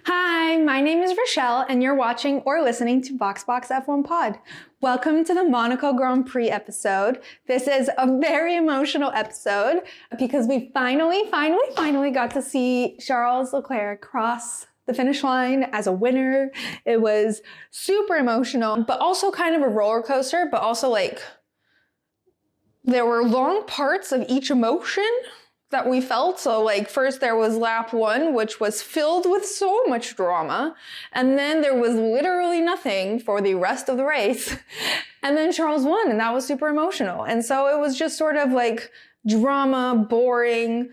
Hi, my name is Rochelle, and you're watching or listening to VoxBox F1 Pod. Welcome to the Monaco Grand Prix episode. This is a very emotional episode because we finally got to see Charles Leclerc cross the finish line as a winner. It was super emotional, but also kind of a roller coaster, but also like there were long parts of each emotion that we felt. So like first there was lap 1, which was filled with so much drama. And then there was literally nothing for the rest of the race. And then Charles won, and that was super emotional. And so it was just sort of like drama, boring,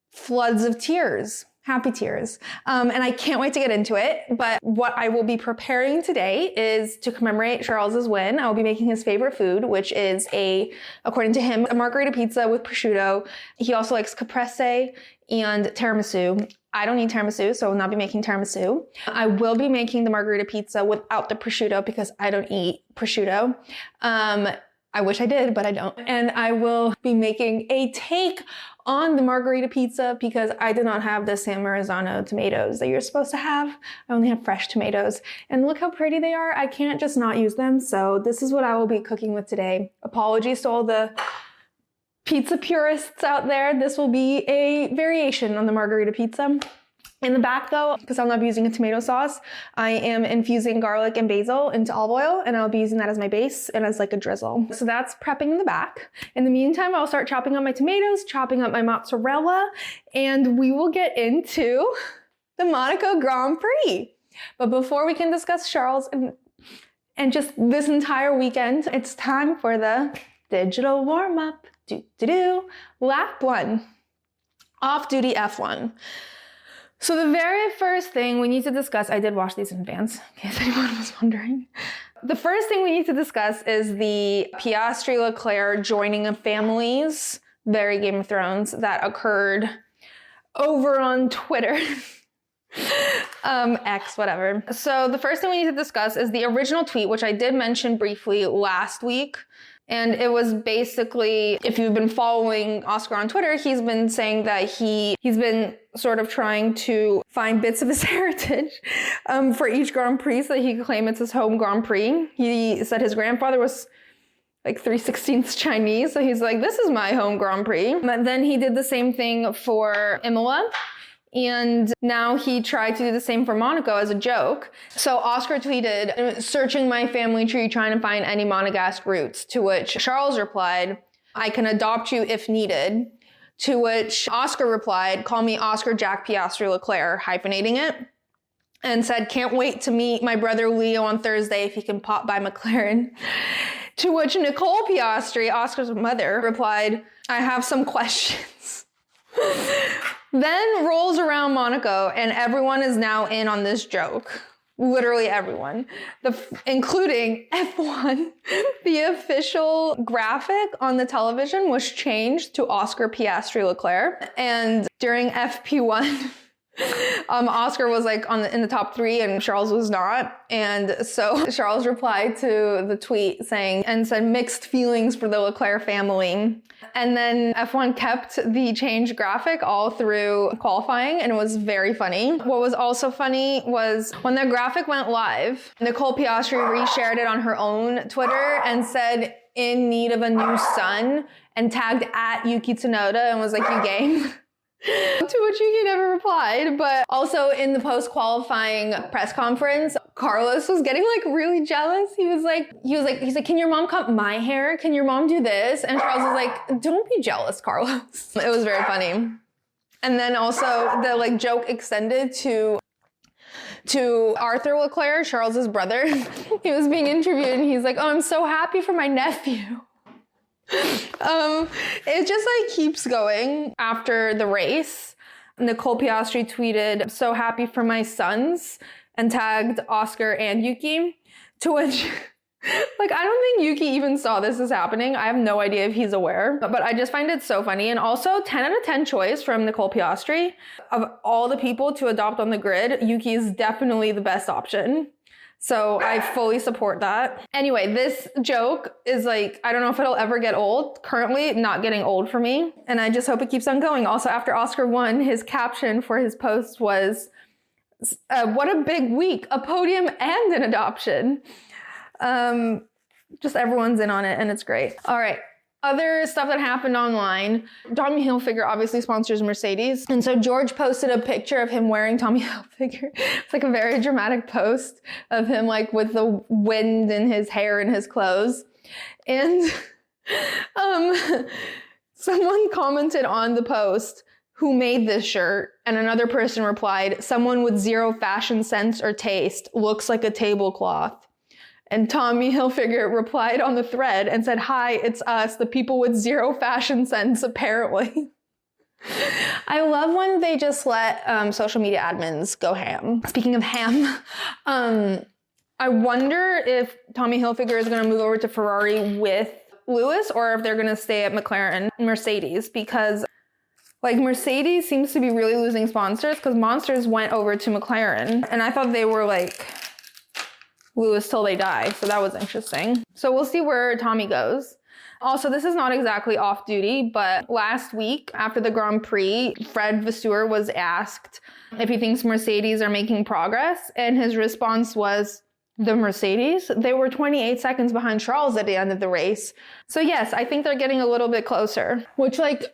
floods of tears. Happy tears. And I can't wait to get into it. But what I will be preparing today is to commemorate Charles's win. I will be making his favorite food, which is according to him, a margherita pizza with prosciutto. He also likes caprese and tiramisu. I don't eat tiramisu, so I will not be making tiramisu. I will be making the margherita pizza without the prosciutto because I don't eat prosciutto. I wish I did, but I don't. And I will be making a take on the margherita pizza because I did not have the San Marzano tomatoes that you're supposed to have. I only have fresh tomatoes. And look how pretty they are. I can't just not use them. So this is what I will be cooking with today. Apologies to all the pizza purists out there. This will be a variation on the margherita pizza. In the back though, because I'll not be using a tomato sauce, I am infusing garlic and basil into olive oil, and I'll be using that as my base and as like a drizzle. So that's prepping in the back. In the meantime, I'll start chopping up my tomatoes, chopping up my mozzarella, and we will get into the Monaco Grand Prix. But before we can discuss Charles and just this entire weekend, it's time for the digital warm-up. Lap 1, off-duty F1. So the very first thing we need to discuss, I did watch these in advance, in case anyone was wondering. The first thing we need to discuss is the Piastri Leclerc joining of families, very Game of Thrones, that occurred over on Twitter. X, whatever. So the first thing we need to discuss is the original tweet, which I did mention briefly last week. And it was basically, if you've been following Oscar on Twitter, he's been saying that he's been sort of trying to find bits of his heritage for each Grand Prix so that he could claim it's his home Grand Prix. He said his grandfather was like 3/16 Chinese, so he's like, this is my home Grand Prix. But then he did the same thing for Imola. And now he tried to do the same for Monaco as a joke. So Oscar tweeted, searching my family tree trying to find any Monegasque roots, to which Charles replied, I can adopt you if needed. To which Oscar replied, call me Oscar Jack Piastri Leclerc, hyphenating it, and said, can't wait to meet my brother Leo on Thursday if he can pop by McLaren. To which Nicole Piastri, Oscar's mother, replied, I have some questions. Then rolls around Monaco, and everyone is now in on this joke. Literally everyone, including F1. The official graphic on the television was changed to Oscar Piastri Leclerc, and during FP1, Oscar was like in the top 3 and Charles was not. And so Charles replied to the tweet said mixed feelings for the Leclerc family. And then F1 kept the changed graphic all through qualifying, and it was very funny. What was also funny was when the graphic went live, Nicole Piastri reshared it on her own Twitter and said, in need of a new son, and tagged at Yuki Tsunoda and was like, you game? To which Yuki never replied. But also in the post-qualifying press conference, Carlos was getting like really jealous. He's like, can your mom cut my hair? Can your mom do this? And Charles was like, don't be jealous, Carlos. It was very funny. And then also the like joke extended to Arthur Leclerc, Charles's brother. He was being interviewed and he's like, oh, I'm so happy for my nephew. It just like keeps going after the race. Nicole Piastri tweeted, so happy for my sons, and tagged Oscar and Yuki, to which like, I don't think Yuki even saw this as happening. I have no idea if he's aware, but I just find it so funny. And also 10 out of 10 choice from Nicole Piastri. Of all the people to adopt on the grid, Yuki is definitely the best option. So I fully support that. Anyway, this joke is like, I don't know if it'll ever get old. Currently not getting old for me. And I just hope it keeps on going. Also, after Oscar won, his caption for his post was, what a big week, a podium and an adoption. Just everyone's in on it and it's great. All right. Other stuff that happened online. Tommy Hilfiger obviously sponsors Mercedes. And so George posted a picture of him wearing Tommy Hilfiger. It's like a very dramatic post of him like with the wind in his hair and his clothes. And someone commented on the post, who made this shirt? And another person replied, someone with zero fashion sense or taste, looks like a tablecloth. And Tommy Hilfiger replied on the thread and said, hi, it's us, the people with zero fashion sense, apparently. I love when they just let social media admins go ham. Speaking of ham, I wonder if Tommy Hilfiger is going to move over to Ferrari with Lewis or if they're going to stay at McLaren, Mercedes, because like Mercedes seems to be really losing sponsors because Monsters went over to McLaren and I thought they were like Lewis till they die. So that was interesting. So we'll see where Tommy goes. Also, this is not exactly off duty, but last week after the Grand Prix, Fred Vasseur was asked if he thinks Mercedes are making progress. And his response was, the Mercedes? They were 28 seconds behind Charles at the end of the race. So yes, I think they're getting a little bit closer, which like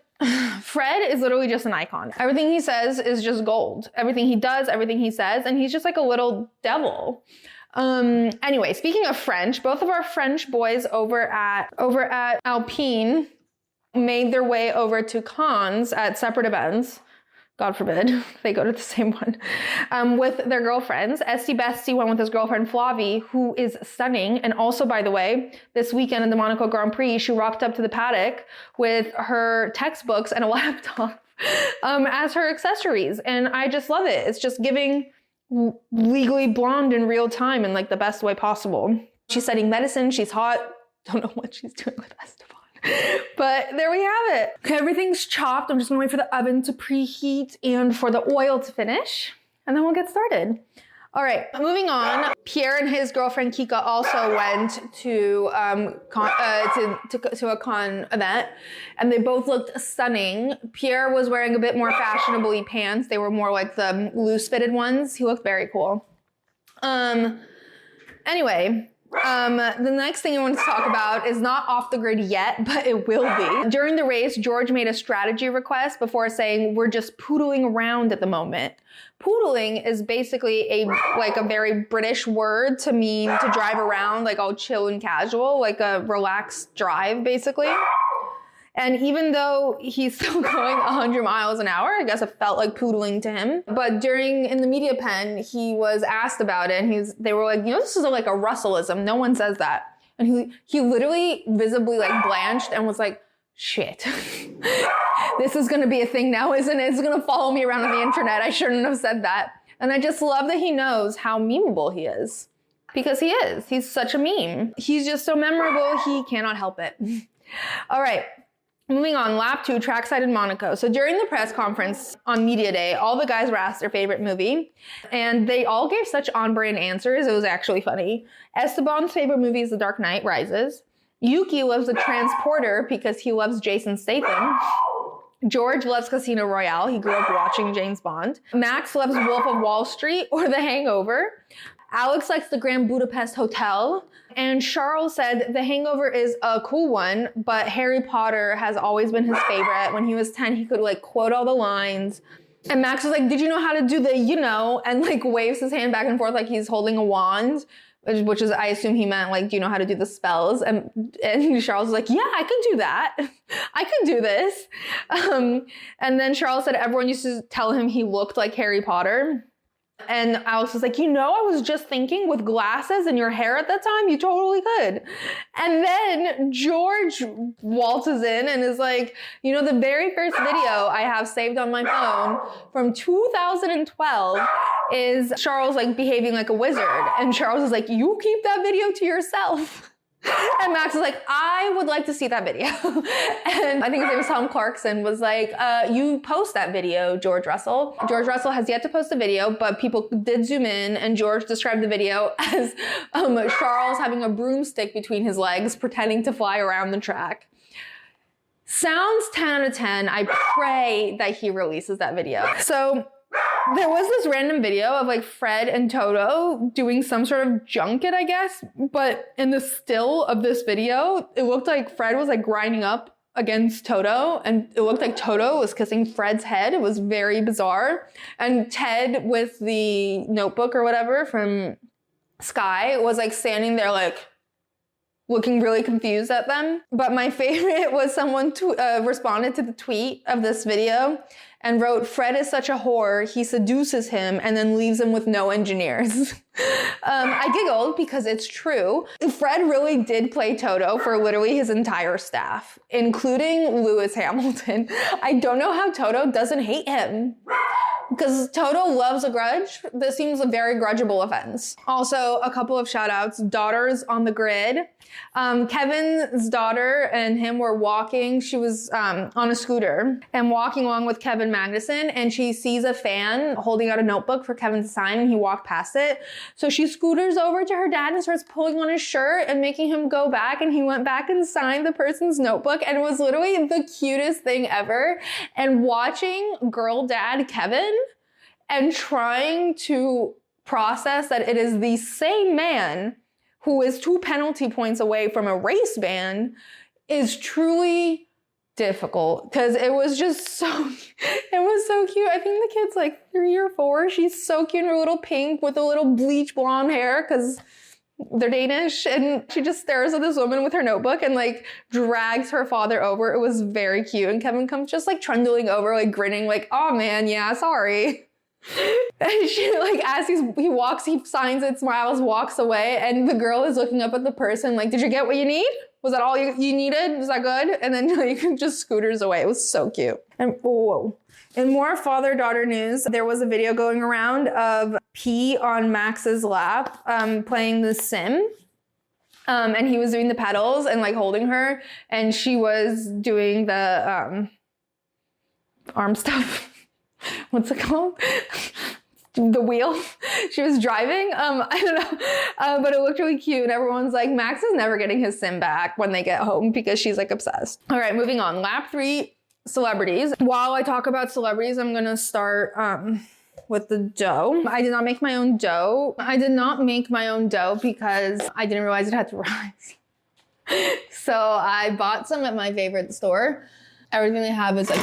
Fred is literally just an icon. Everything he says is just gold. Everything he does, everything he says, and he's just like a little devil. Anyway, speaking of French, both of our French boys over at Alpine made their way over to Cannes at separate events. God forbid they go to the same one, with their girlfriends. Esty Bestie went with his girlfriend Flavie, who is stunning. And also, by the way, this weekend in the Monaco Grand Prix, she rocked up to the paddock with her textbooks and a laptop as her accessories. And I just love it. It's just giving Legally Blonde in real time in like the best way possible. She's studying medicine. She's hot. Don't know what she's doing with Esteban. But there we have it. Okay, everything's chopped. I'm just gonna wait for the oven to preheat and for the oil to finish, and then we'll get started. All right, moving on. Pierre and his girlfriend Kika also went to a con event, and they both looked stunning. Pierre was wearing a bit more fashionable pants. They were more like the loose fitted ones. He looked very cool. Anyway. The next thing I want to talk about is not off the grid yet, but it will be. During the race, George made a strategy request before saying, we're just poodling around at the moment. Poodling is basically a very British word to mean to drive around, like all chill and casual, like a relaxed drive, basically. And even though he's still going 100 miles an hour, I guess it felt like poodling to him. But in the media pen, he was asked about it, and they were like, this is like a Russellism. No one says that. And he literally visibly like blanched and was like, shit, this is going to be a thing now, isn't it? It's going to follow me around on the internet. I shouldn't have said that. And I just love that he knows how memeable he is, because he is. He's such a meme. He's just so memorable. He cannot help it. All right. Moving on, lap 2, trackside in Monaco. So during the press conference on media day, all the guys were asked their favorite movie, and they all gave such on-brand answers. It was actually funny. Esteban's favorite movie is The Dark Knight Rises. Yuki loves The Transporter because he loves Jason Statham. George loves Casino Royale. He grew up watching James Bond. Max loves Wolf of Wall Street or The Hangover. Alex likes the Grand Budapest Hotel. And Charles said The Hangover is a cool one, but Harry Potter has always been his favorite. When he was 10, he could like quote all the lines. And Max was like, did you know how to do the, and like waves his hand back and forth like he's holding a wand, which is, I assume he meant like, do you know how to do the spells? And Charles was like, yeah, I can do that. I can do this. And then Charles said everyone used to tell him he looked like Harry Potter. And Alex was like, I was just thinking with glasses and your hair at that time, you totally could. And then George waltzes in and is like, the very first video I have saved on my phone from 2012 is Charles like behaving like a wizard. And Charles is like, you keep that video to yourself. And Max was like, I would like to see that video. And I think his name was Tom Clarkson, was like, you post that video, George Russell. George Russell has yet to post a video, but people did zoom in, and George described the video as Charles having a broomstick between his legs, pretending to fly around the track. Sounds 10 out of 10. I pray that he releases that video. So there was this random video of like Fred and Toto doing some sort of junket, I guess. But in the still of this video, it looked like Fred was like grinding up against Toto, and it looked like Toto was kissing Fred's head. It was very bizarre. And Ted with the notebook or whatever from Sky was like standing there like looking really confused at them. But my favorite was someone responded to the tweet of this video and wrote, Fred is such a whore, he seduces him and then leaves him with no engineers. I giggled because it's true. Fred really did play Toto for literally his entire staff, including Lewis Hamilton. I don't know how Toto doesn't hate him, because Toto loves a grudge. This seems a very grudgeable offense. Also, a couple of shout outs. Daughters on the grid. Kevin's daughter and him were walking. She was on a scooter and walking along with Kevin Magnuson, and she sees a fan holding out a notebook for Kevin to sign, and he walked past it. So she scooters over to her dad and starts pulling on his shirt and making him go back, and he went back and signed the person's notebook, and it was literally the cutest thing ever. And watching girl dad Kevin and trying to process that it is the same man who is 2 penalty points away from a race ban is truly difficult, because it was just so cute. I think the kid's like 3 or 4. She's so cute in her little pink with a little bleach blonde hair, because they're Danish, and she just stares at this woman with her notebook and like drags her father over. It was very cute. And Kevin comes just like trundling over, like grinning, like, oh man, yeah, sorry. And she, like, as he walks, he signs it, smiles, walks away, and the girl is looking up at the person like, did you get what you need? Was that all you needed? Was that good? And then like just scooters away. It was so cute. And whoa. In more father-daughter news, there was a video going around of P on Max's lap, playing The Sim. And he was doing the pedals and like holding her, and she was doing the arm stuff. What's it called? The wheel. She was driving. I don't know. But it looked really cute. And everyone's like, Max is never getting his sim back when they get home, because she's like obsessed. All right, moving on. Lap 3, celebrities. While I talk about celebrities, I'm going to start with the dough. I did not make my own dough. Because I didn't realize it had to rise. So I bought some at my favorite store. Everything they have is like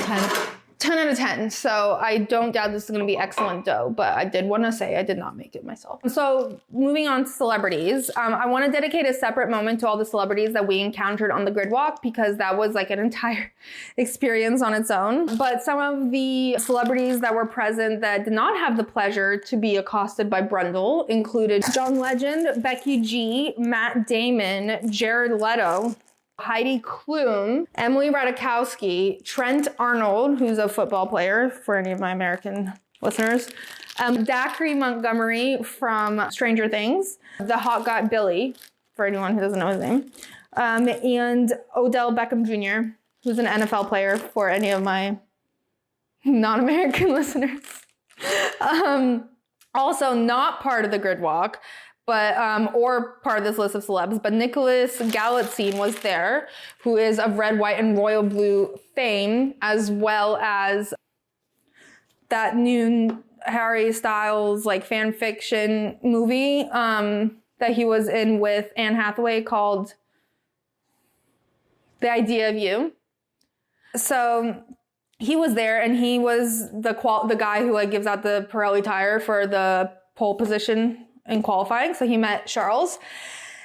10 out of 10. So I don't doubt this is going to be excellent dough, but I did want to say I did not make it myself. So moving on to celebrities, I want to dedicate a separate moment to all the celebrities that we encountered on the grid walk, because that was like an entire experience on its own. But some of the celebrities that were present that did not have the pleasure to be accosted by Brundle included John Legend, Becky G, Matt Damon, Jared Leto, Heidi Klum, Emily Ratajkowski, Trent Arnold, who's a football player for any of my American listeners, Dacre Montgomery from Stranger Things, the hot guy Billy, for anyone who doesn't know his name, and Odell Beckham Jr., who's an NFL player for any of my non-American listeners. Also not part of the grid walk, but or part of this list of celebs, but Nicholas Galitzine was there, who is of red, white, and royal blue fame, as well as that new Harry Styles like fan fiction movie that he was in with Anne Hathaway called The Idea of You. So he was there, and he was the guy who like gives out the Pirelli tire for the pole position in qualifying. So he met Charles.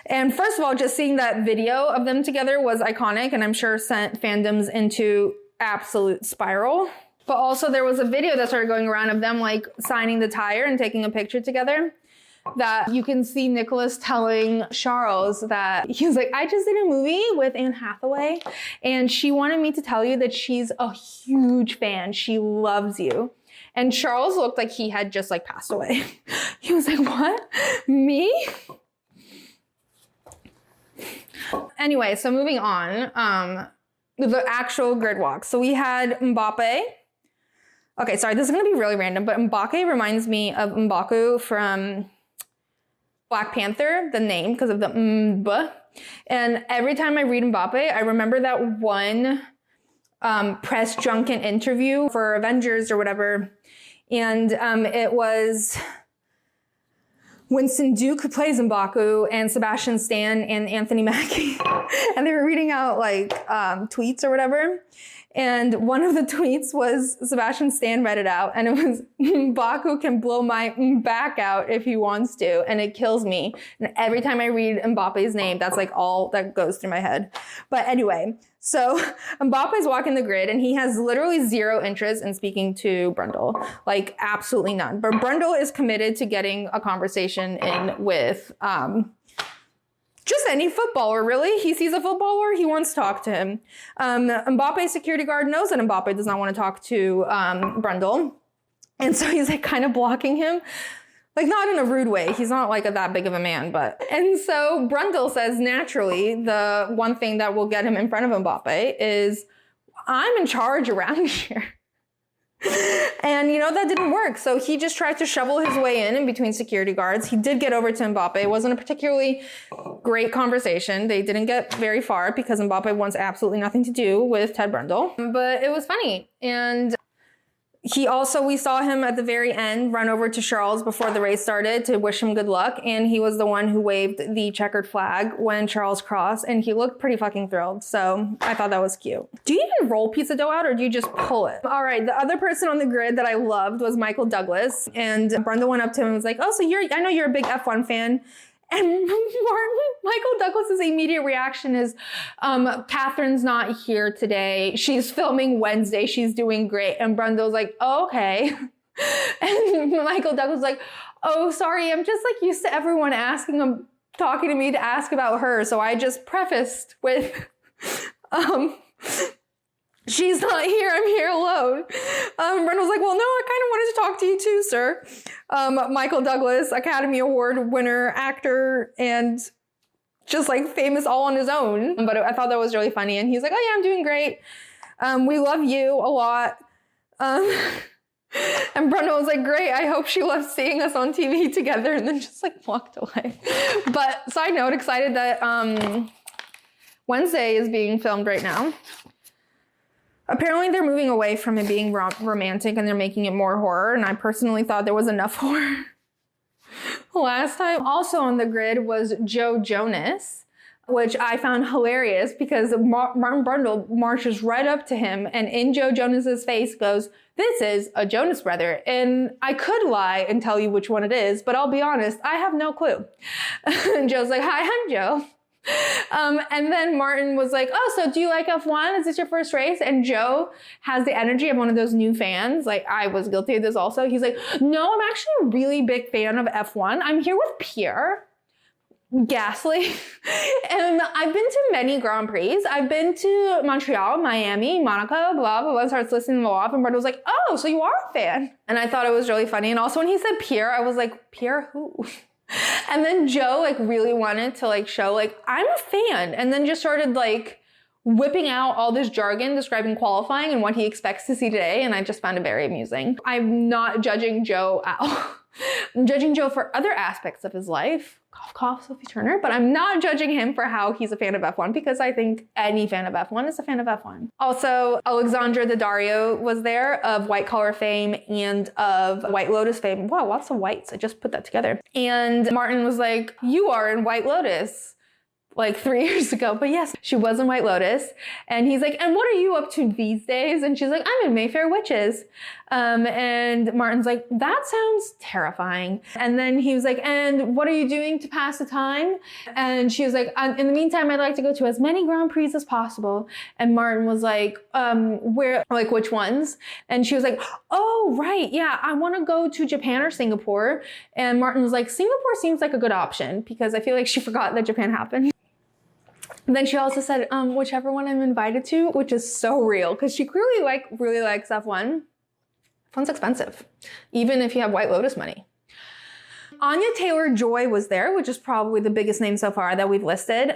And first of all, just seeing that video of them together was iconic, and I'm sure sent fandoms into absolute spiral. But also there was a video that started going around of them like signing the tire and taking a picture together, that you can see Nicholas telling Charles that he was like, I just did a movie with Anne Hathaway, and she wanted me to tell you that she's a huge fan. She loves you. And Charles looked like he had just like passed away. He was like, what? Me? Anyway, so moving on, the actual grid walk. So we had Mbappe. Okay, sorry, this is going to be really random, but Mbappe reminds me of M'Baku from Black Panther, the name, because of the mb. And every time I read Mbappe, I remember that one press junket interview for Avengers or whatever. And it was Winston Duke, who plays M'Baku, and Sebastian Stan and Anthony Mackie. And they were reading out like tweets or whatever. And one of the tweets was Sebastian Stan read it out, and it was, M'Baku can blow my back out if he wants to, and it kills me. And every time I read Mbappe's name, that's like all that goes through my head. But anyway, so Mbappe's walking the grid, and he has literally zero interest in speaking to Brundle. Like, absolutely none. But Brundle is committed to getting a conversation in with just any footballer, really. He sees a footballer, he wants to talk to him. Mbappe's security guard knows that Mbappe does not want to talk to Brundle. And so he's like kind of blocking him. Like, not in a rude way. He's not like that big of a man, but. And so Brundle says, naturally, the one thing that will get him in front of Mbappe is, I'm in charge around here. And, you know, that didn't work. So he just tried to shovel his way in between security guards. He did get over to Mbappe. It wasn't a particularly great conversation. They didn't get very far because Mbappe wants absolutely nothing to do with Ted Brundle. But it was funny. And we saw him at the very end run over to Charles before the race started to wish him good luck. And he was the one who waved the checkered flag when Charles crossed. And he looked pretty fucking thrilled. So I thought that was cute. Do you even roll pizza dough out, or do you just pull it? All right. The other person on the grid that I loved was Michael Douglas. And Brundle went up to him and was like, oh, so I know you're a big F1 fan. And Michael Douglas's immediate reaction is, Catherine's not here today. She's filming Wednesday. She's doing great. And Brundle's like, oh, okay. And Michael Douglas was like, oh, sorry. I'm just like used to everyone talking to me to ask about her. So I just prefaced with, she's not here. I'm here alone. Brundle's like, well, no, I kind of wanted to talk to you too, sir. Michael Douglas, Academy Award winner, actor, and just like famous all on his own. But I thought that was really funny. And he's like, oh yeah, I'm doing great. We love you a lot. And Brundle was like, great. I hope she loves seeing us on TV together. And then just like walked away. But side note, excited that Wednesday is being filmed right now. Apparently they're moving away from it being romantic and they're making it more horror. And I personally thought there was enough horror last time. Also on the grid was Joe Jonas, which I found hilarious because Martin Brundle marches right up to him and in Joe Jonas's face goes, this is a Jonas brother. And I could lie and tell you which one it is, but I'll be honest, I have no clue. And Joe's like, hi, I'm Joe. And then Martin was like, oh, so do you like F1? Is this your first race? And Joe has the energy of one of those new fans. Like, I was guilty of this also. He's like, no, I'm actually a really big fan of F1. I'm here with Pierre Gasly. And I've been to many Grand Prix. I've been to Montreal, Miami, Monaco, blah, blah, blah. Starts listening them all off. And Brett was like, oh, so you are a fan. And I thought it was really funny. And also when he said Pierre, I was like, Pierre who? And then Joe like really wanted to like show like, I'm a fan. And then just started like whipping out all this jargon describing qualifying and what he expects to see today. And I just found it very amusing. I'm not judging Joe at all. I'm judging Joe for other aspects of his life. Cough, cough, Sophie Turner. But I'm not judging him for how he's a fan of F1 because I think any fan of F1 is a fan of F1. Also, Alexandra Daddario was there of White Collar fame and of White Lotus fame. Wow, lots of whites. I just put that together. And Martin was like, you are in White Lotus. Like 3 years ago. But yes, she was in White Lotus. And he's like, and what are you up to these days? And she's like, I'm in Mayfair Witches. And Martin's like, that sounds terrifying. And then he was like, and what are you doing to pass the time? And she was like, in the meantime, I'd like to go to as many Grand Prix as possible. And Martin was like, where, like which ones? And she was like, oh, right. Yeah, I want to go to Japan or Singapore. And Martin was like, Singapore seems like a good option because I feel like she forgot that Japan happened. And then she also said, whichever one I'm invited to, which is so real because she clearly really likes F1. F1's expensive, even if you have White Lotus money. Anya Taylor-Joy was there, which is probably the biggest name so far that we've listed.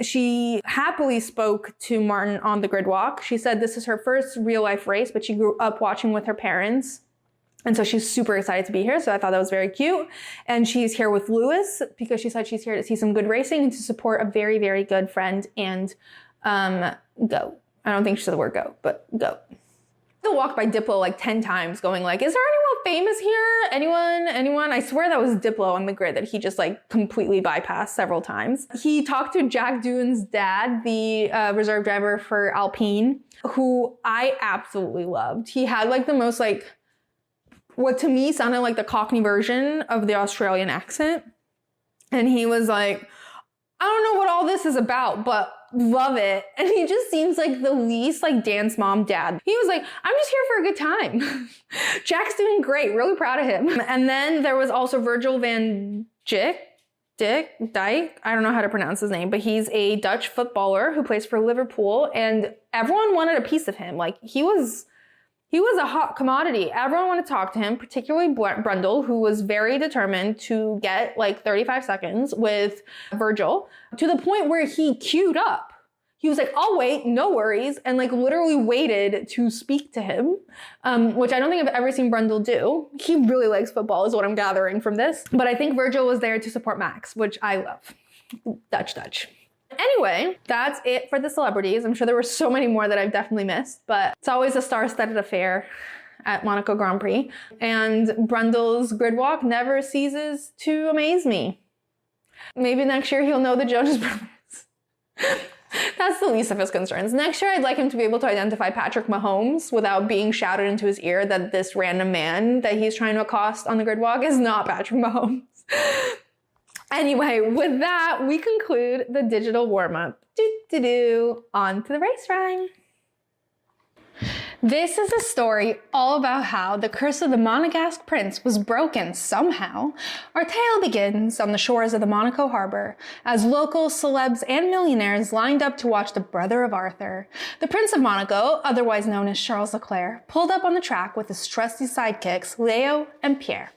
She happily spoke to Martin on the grid walk. She said this is her first real life race, but she grew up watching with her parents. And so she's super excited to be here. So I thought that was very cute. And she's here with Lewis because she said she's here to see some good racing and to support a very, very good friend and go. I don't think she said the word go, but go. I walked by Diplo like 10 times going like, is there anyone famous here? Anyone? I swear that was Diplo on the grid that he just like completely bypassed several times. He talked to Jack Doohan's dad, the reserve driver for Alpine, who I absolutely loved. He had like the most like, what to me sounded like the Cockney version of the Australian accent. And he was like, I don't know what all this is about, but love it. And he just seems like the least like dance mom dad. He was like, I'm just here for a good time. Jack's doing great. Really proud of him. And then there was also Virgil van Dijk. I don't know how to pronounce his name, but he's a Dutch footballer who plays for Liverpool. And everyone wanted a piece of him. Like he was a hot commodity. Everyone wanted to talk to him, particularly Brundle, who was very determined to get like 35 seconds with Virgil to the point where he queued up. He was like, I'll wait, no worries, and like literally waited to speak to him, which I don't think I've ever seen Brundle do. He really likes football is what I'm gathering from this. But I think Virgil was there to support Max, which I love. Dutch. Anyway, that's it for the celebrities. I'm sure there were so many more that I've definitely missed, but it's always a star-studded affair at Monaco Grand Prix. And Brundle's grid walk never ceases to amaze me. Maybe next year he'll know the Jonas Brothers. That's the least of his concerns. Next year, I'd like him to be able to identify Patrick Mahomes without being shouted into his ear that this random man that he's trying to accost on the grid walk is not Patrick Mahomes. Anyway, with that, we conclude the digital warm-up. On to the race rhyme. This is a story all about how the curse of the Monegasque prince was broken somehow. Our tale begins on the shores of the Monaco harbor as locals, celebs, and millionaires lined up to watch the brother of Arthur. The Prince of Monaco, otherwise known as Charles Leclerc, pulled up on the track with his trusty sidekicks, Leo and Pierre.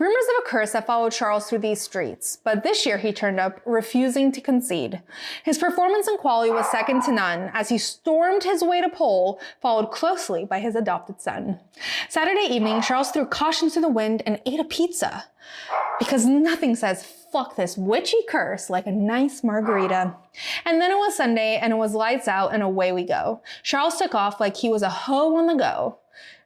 Rumors of a curse have followed Charles through these streets, but this year he turned up, refusing to concede. His performance in quali was second to none as he stormed his way to pole, followed closely by his adopted son. Saturday evening, Charles threw caution to the wind and ate a pizza, because nothing says fuck this witchy curse like a nice margarita. And then it was Sunday, and it was lights out, and away we go. Charles took off like he was a hoe on the go.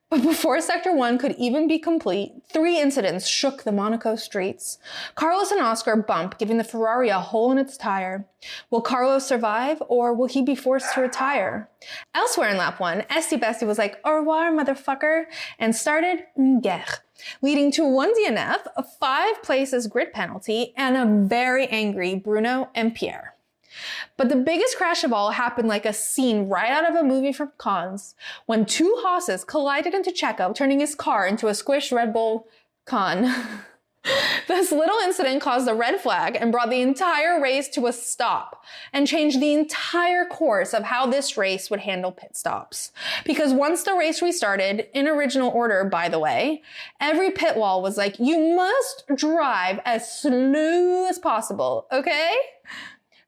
But before Sector 1 could even be complete, 3 incidents shook the Monaco streets. Carlos and Oscar bump, giving the Ferrari a hole in its tire. Will Carlos survive, or will he be forced to retire? Elsewhere in lap 1, Esti Bestie was like, au revoir, motherfucker, and started une guerre, leading to 1 DNF, a 5 places grid penalty, and a very angry Bruno and Pierre. But the biggest crash of all happened like a scene right out of a movie from Cannes, when 2 Hosses collided into Checo, turning his car into a squished Red Bull Con. This little incident caused a red flag and brought the entire race to a stop and changed the entire course of how this race would handle pit stops. Because once the race restarted, in original order, by the way, every pit wall was like, you must drive as slow as possible, okay?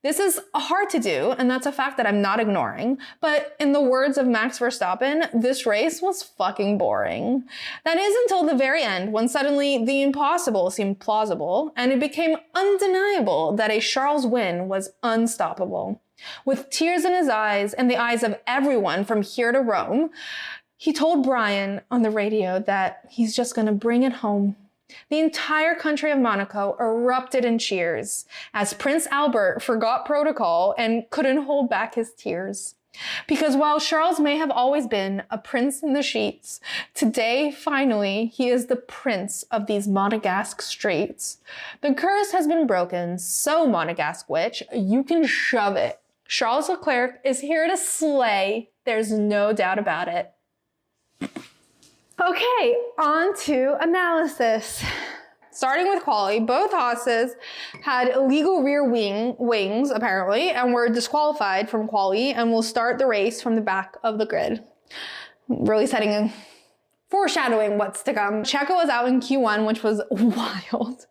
This is hard to do, and that's a fact that I'm not ignoring. But in the words of Max Verstappen, this race was fucking boring. That is until the very end, when suddenly the impossible seemed plausible, and it became undeniable that a Charles win was unstoppable. With tears in his eyes and the eyes of everyone from here to Rome, he told Brian on the radio that he's just gonna bring it home. The entire country of Monaco erupted in cheers as Prince Albert forgot protocol and couldn't hold back his tears. Because while Charles may have always been a prince in the sheets, today, finally, he is the prince of these Monegasque streets. The curse has been broken, so Monegasque witch, you can shove it. Charles Leclerc is here to slay. There's no doubt about it. Okay, on to analysis. Starting with quali, both Hosses had illegal rear wings, apparently, and were disqualified from quali and will start the race from the back of the grid. Really setting foreshadowing what's to come. Checo was out in Q1, which was wild.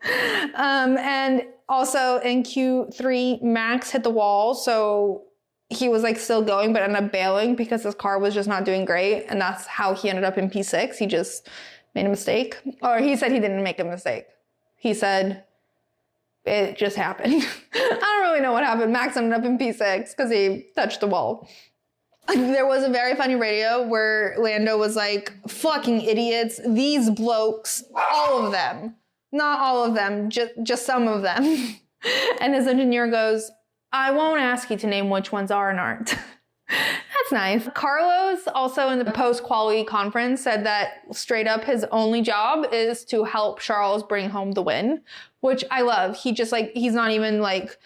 And also in Q3, Max hit the wall. So he was like still going, but ended up bailing because his car was just not doing great. And that's how he ended up in P6. He just made a mistake. Or he said he didn't make a mistake. He said it just happened. I don't really know what happened. Max ended up in P6 because he touched the wall. There was a very funny radio where Lando was like, fucking idiots, these blokes, all of them. Not all of them, just some of them. And his engineer goes, I won't ask you to name which ones are and aren't. That's nice. Carlos also in the post-quality conference said that straight up his only job is to help Charles bring home the win, which I love. He just like, he's not even like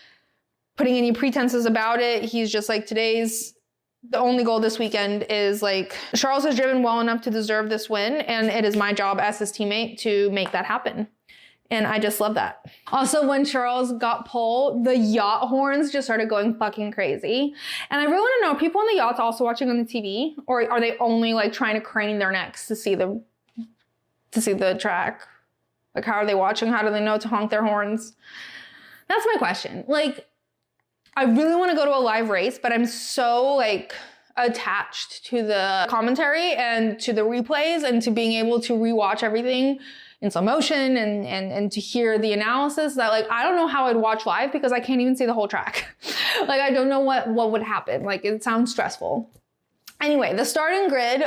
putting any pretenses about it. He's just like, the only goal this weekend is like, Charles has driven well enough to deserve this win, and it is my job as his teammate to make that happen. And I just love that. Also, when Charles got pole, the yacht horns just started going fucking crazy. And I really want to know, are people on the yachts also watching on the TV? Or are they only like trying to crane their necks to see the track? Like, how are they watching? How do they know to honk their horns? That's my question. Like, I really want to go to a live race, but I'm so like attached to the commentary and to the replays and to being able to rewatch everything in slow motion and to hear the analysis that like, I don't know how I'd watch live because I can't even see the whole track. Like, I don't know what would happen. Like, it sounds stressful. Anyway, the starting grid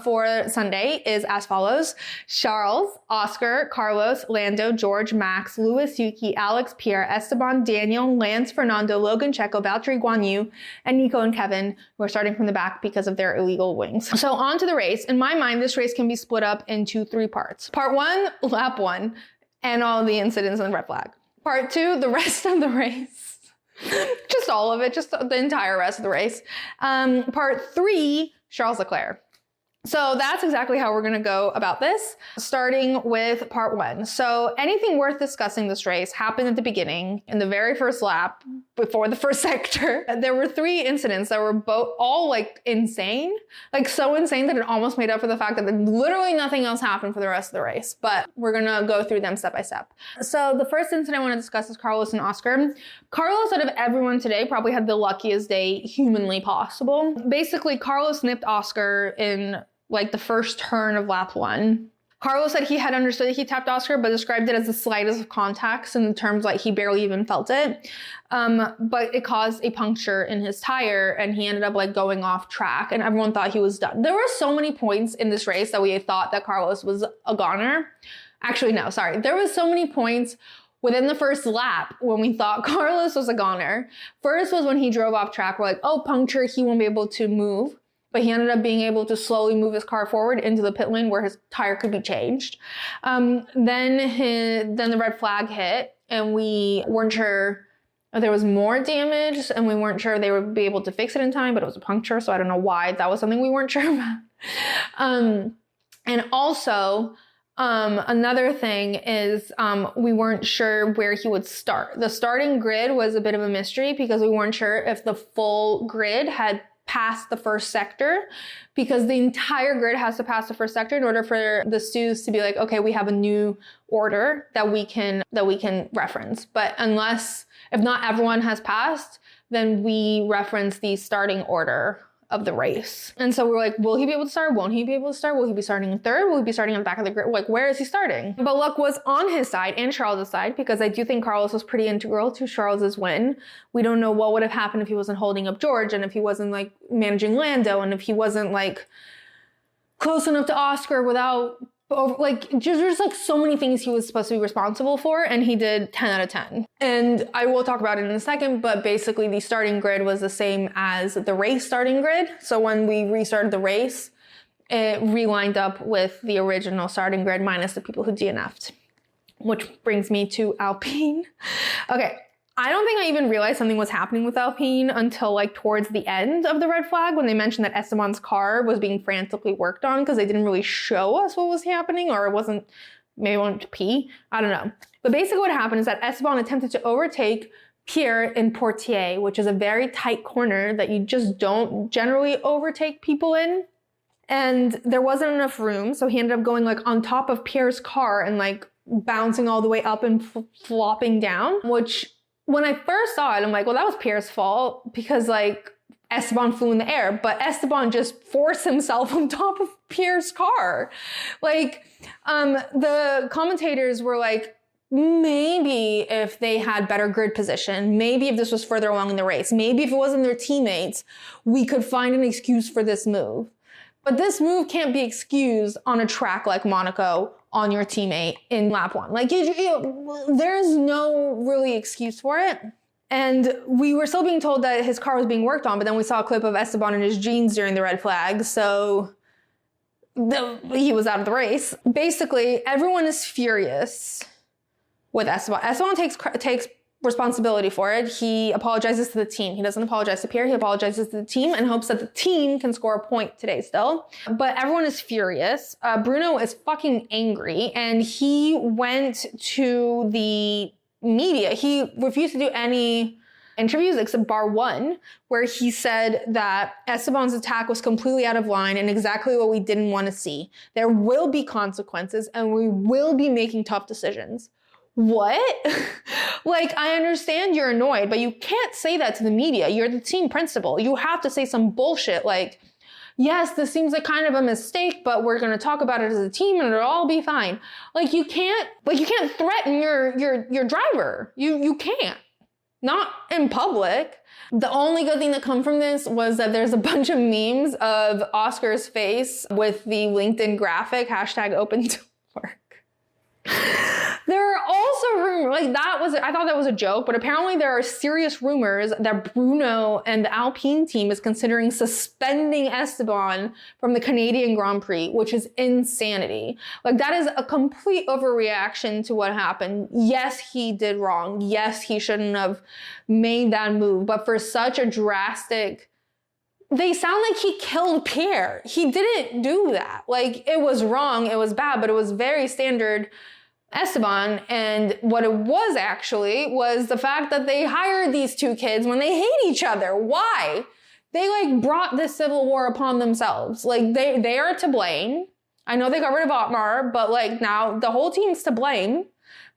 for Sunday is as follows. Charles, Oscar, Carlos, Lando, George, Max, Lewis, Yuki, Alex, Pierre, Esteban, Daniel, Lance, Fernando, Logan, Checo, Valtteri, Guan Yu, and Nico and Kevin, who are starting from the back because of their illegal wings. So on to the race. In my mind, this race can be split up into 3 parts. Part 1, lap 1, and all the incidents and the red flag. Part 2, the rest of the race. Just all of it, just the entire rest of the race. Part 3, Charles Leclerc. So that's exactly how we're going to go about this, starting with part 1. So anything worth discussing this race happened at the beginning, in the very first lap, before the first sector. There were 3 incidents that were all like insane, like so insane that it almost made up for the fact that literally nothing else happened for the rest of the race. But we're going to go through them step by step. So the first incident I want to discuss is Carlos and Oscar. Carlos, out of everyone today, probably had the luckiest day humanly possible. Basically, Carlos nipped Oscar in like the first turn of lap 1. Carlos said he had understood that he tapped Oscar, but described it as the slightest of contacts in terms like he barely even felt it. But it caused a puncture in his tire and he ended up like going off track and everyone thought he was done. There were so many points in this race that we thought that Carlos was a goner. Actually, no, sorry. There was so many points within the first lap when we thought Carlos was a goner. First was when he drove off track. We're like, oh, puncture, he won't be able to move. But he ended up being able to slowly move his car forward into the pit lane where his tire could be changed. Then the red flag hit and we weren't sure if there was more damage and we weren't sure they would be able to fix it in time, but it was a puncture. So I don't know why that was something we weren't sure about. And also, another thing is we weren't sure where he would start. The starting grid was a bit of a mystery because we weren't sure if the full grid had past the first sector, because the entire grid has to pass the first sector in order for the stews to be like, okay, we have a new order that we can reference. But if not everyone has passed, then we reference the starting order of the race. And so we're like, will he be able to start? Won't he be able to start? Will he be starting in third? Will he be starting on the back of the grid? Like, where is he starting? But luck was on his side and Charles' side, because I do think Carlos was pretty integral to Charles' win. We don't know what would have happened if he wasn't holding up George and if he wasn't like managing Lando and if he wasn't like close enough to Oscar without like, there's like so many things he was supposed to be responsible for, and he did 10 out of 10. And I will talk about it in a second, but basically the starting grid was the same as the race starting grid. So when we restarted the race, it relined up with the original starting grid minus the people who DNF'd, which brings me to Alpine. Okay. I don't think I even realized something was happening with Alpine until like towards the end of the red flag when they mentioned that Esteban's car was being frantically worked on because they didn't really show us what was happening, or it wasn't, maybe wanted to pee. I don't know. But basically what happened is that Esteban attempted to overtake Pierre in Portier, which is a very tight corner that you just don't generally overtake people in. and there wasn't enough room. So he ended up going like on top of Pierre's car and like bouncing all the way up and flopping down, which when I first saw it, I'm like, well, that was Pierre's fault because like Esteban flew in the air, but Esteban just forced himself on top of Pierre's car. Like, the commentators were like, maybe if they had better grid position, maybe if this was further along in the race, maybe if it wasn't their teammates, we could find an excuse for this move. But this move can't be excused on a track like Monaco on your teammate in lap 1. Like, there's no really excuse for it. And we were still being told that his car was being worked on, but then we saw a clip of Esteban in his jeans during the red flag, so he was out of the race. Basically, everyone is furious with Esteban. Esteban takes responsibility for it. He apologizes to the team. He doesn't apologize to Pierre. He apologizes to the team and hopes that the team can score a point today still. But everyone is furious. Bruno is fucking angry, and he went to the media. He refused to do any interviews except bar one, where he said that Esteban's attack was completely out of line and exactly what we didn't want to see. There will be consequences and we will be making tough decisions. What? Like, I understand you're annoyed, but you can't say that to the media. You're the team principal. You have to say some bullshit like, yes, this seems like kind of a mistake, but we're going to talk about it as a team and it'll all be fine. Like, you can't threaten your driver. You can't. Not in public. The only good thing that come from this was that there's a bunch of memes of Oscar's face with the LinkedIn graphic, #open to work. There are also rumors, I thought that was a joke, but apparently there are serious rumors that Bruno and the Alpine team is considering suspending Esteban from the Canadian Grand Prix, which is insanity. Like, that is a complete overreaction to what happened. Yes, he did wrong. Yes, he shouldn't have made that move, but for such a drastic, they sound like he killed Pierre. He didn't do that. Like, it was wrong, it was bad, but it was very standard Esteban. And what it was actually was the fact that they hired these two kids when they hate each other. Why? They like brought this civil war upon themselves. Like, they are to blame. I know they got rid of Otmar, but like now the whole team's to blame.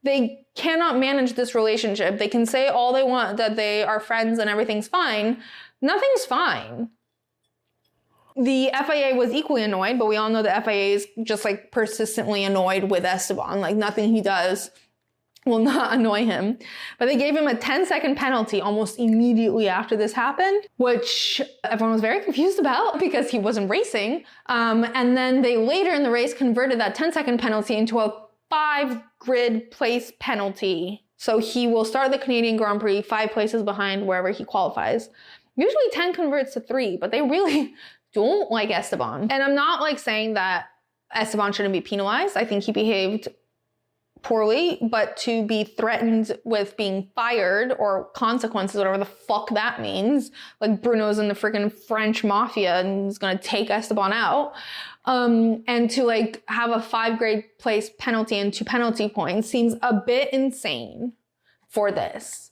They cannot manage this relationship. They can say all they want that they are friends and everything's fine. Nothing's fine. The FIA was equally annoyed, but we all know the FIA is just like persistently annoyed with Esteban. Like, nothing he does will not annoy him. But they gave him a 10-second penalty almost immediately after this happened, which everyone was very confused about because he wasn't racing. And then they later in the race converted that 10-second penalty into a 5-grid place penalty. So he will start the Canadian Grand Prix 5 places behind wherever he qualifies. Usually 10 converts to 3, but they really don't like Esteban. And I'm not like saying that Esteban shouldn't be penalized. I think he behaved poorly, but to be threatened with being fired or consequences, whatever the fuck that means, like Bruno's in the freaking French mafia and is gonna take Esteban out, and to like have a 5-grade place penalty and 2 penalty points seems a bit insane for this.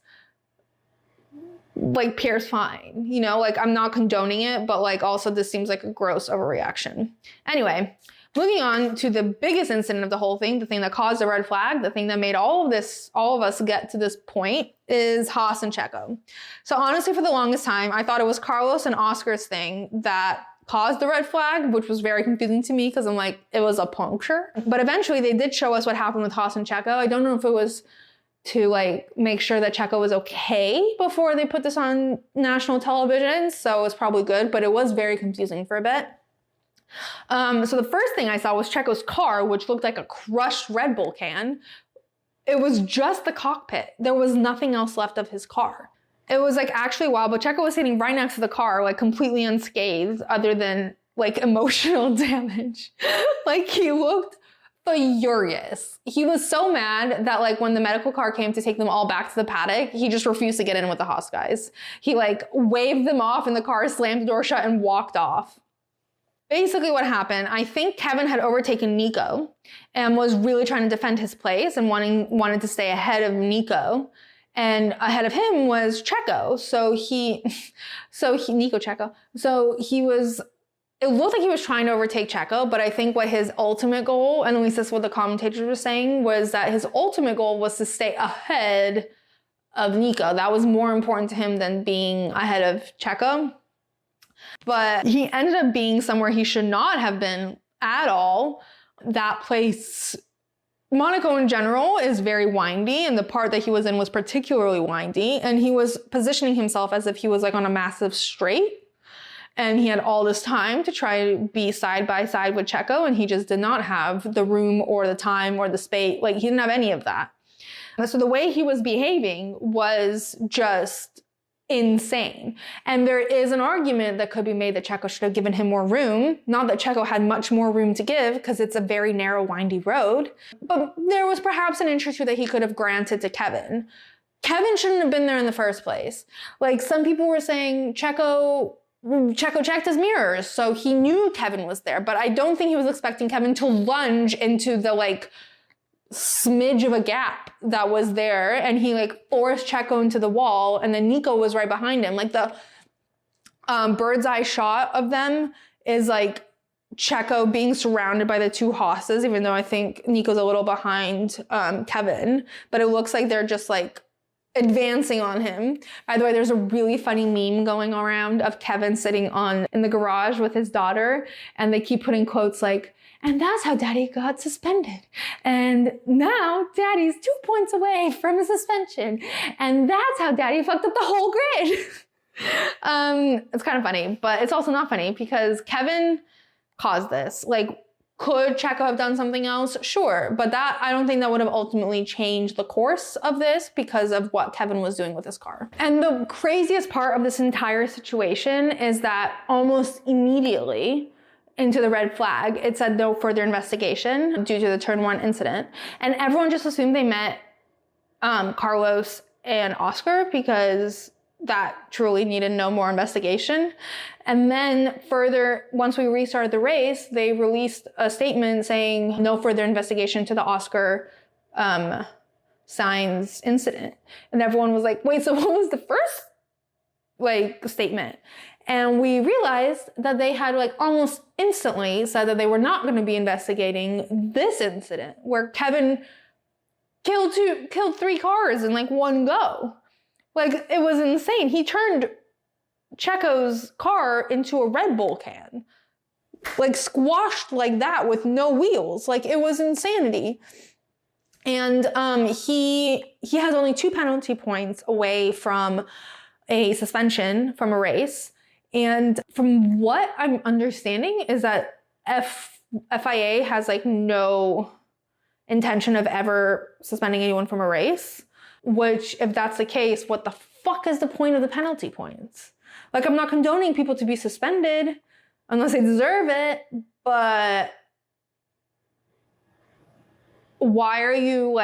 Like, Pierre's fine, you know, like, I'm not condoning it, but like, also this seems like a gross overreaction. Anyway, moving on to the biggest incident of the whole thing, the thing that caused the red flag, the thing that made all of us get to this point, is Haas and Checo. So honestly, for the longest time, I thought it was Carlos and Oscar's thing that caused the red flag, which was very confusing to me because I'm like, it was a puncture. But eventually they did show us what happened with Haas and Checo. I don't know if it was to like make sure that Checo was okay before they put this on national television. So it was probably good, but it was very confusing for a bit. So the first thing I saw was Checo's car, which looked like a crushed Red Bull can. It was just the cockpit. There was nothing else left of his car. It was like actually wild, but Checo was sitting right next to the car, like completely unscathed other than like emotional damage. Like, he looked furious. He was so mad that like when the medical car came to take them all back to the paddock, he just refused to get in with the Haas guys. He like waved them off and the car slammed the door shut and walked off. Basically what happened, I think Kevin had overtaken Nico and was really trying to defend his place and wanted to stay ahead of Nico. And ahead of him was Checo. Nico Checo. So he was it looked like he was trying to overtake Checo, but I think what his ultimate goal, and at least that's what the commentators were saying, was that his ultimate goal was to stay ahead of Nico. That was more important to him than being ahead of Checo. But he ended up being somewhere he should not have been at all. That place, Monaco in general, is very windy, and the part that he was in was particularly windy, and he was positioning himself as if he was like on a massive straight. And he had all this time to try to be side by side with Checo, and he just did not have the room or the time or the space. Like, he didn't have any of that. And so the way he was behaving was just insane. And there is an argument that could be made that Checo should have given him more room. Not that Checo had much more room to give, because it's a very narrow, windy road. But there was perhaps an inch or two that he could have granted to Kevin. Kevin shouldn't have been there in the first place. Like, some people were saying Checo checked his mirrors, so he knew Kevin was there, but I don't think he was expecting Kevin to lunge into the like smidge of a gap that was there, and he like forced Checo into the wall, and then Nico was right behind him. Like, the bird's eye shot of them is like Checo being surrounded by the two Haas's, even though I think Nico's a little behind Kevin, but it looks like they're just like advancing on him. By the way, there's a really funny meme going around of Kevin sitting in the garage with his daughter, and they keep putting quotes like, "And that's how Daddy got suspended. And now Daddy's 2 points away from a suspension. And that's how Daddy fucked up the whole grid." It's kind of funny, but it's also not funny because Kevin caused this. Like, could Checo have done something else? Sure. But I don't think that would have ultimately changed the course of this because of what Kevin was doing with his car. And the craziest part of this entire situation is that almost immediately into the red flag, it said no further investigation due to the turn 1 incident. And everyone just assumed they met Carlos and Oscar because that truly needed no more investigation. And then further, once we restarted the race, they released a statement saying no further investigation to the Oscar Sainz incident. And everyone was like, wait, so what was the first statement? And we realized that they had almost instantly said that they were not going to be investigating this incident where Kevin killed 3 cars in one go. It was insane. He turned Checo's car into a Red Bull can. Squashed like that with no wheels. It was insanity. And he has only 2 penalty points away from a suspension from a race. And from what I'm understanding is that FIA has no intention of ever suspending anyone from a race. Which, if that's the case, what the fuck is the point of the penalty points? I'm not condoning people to be suspended unless they deserve it, but why are you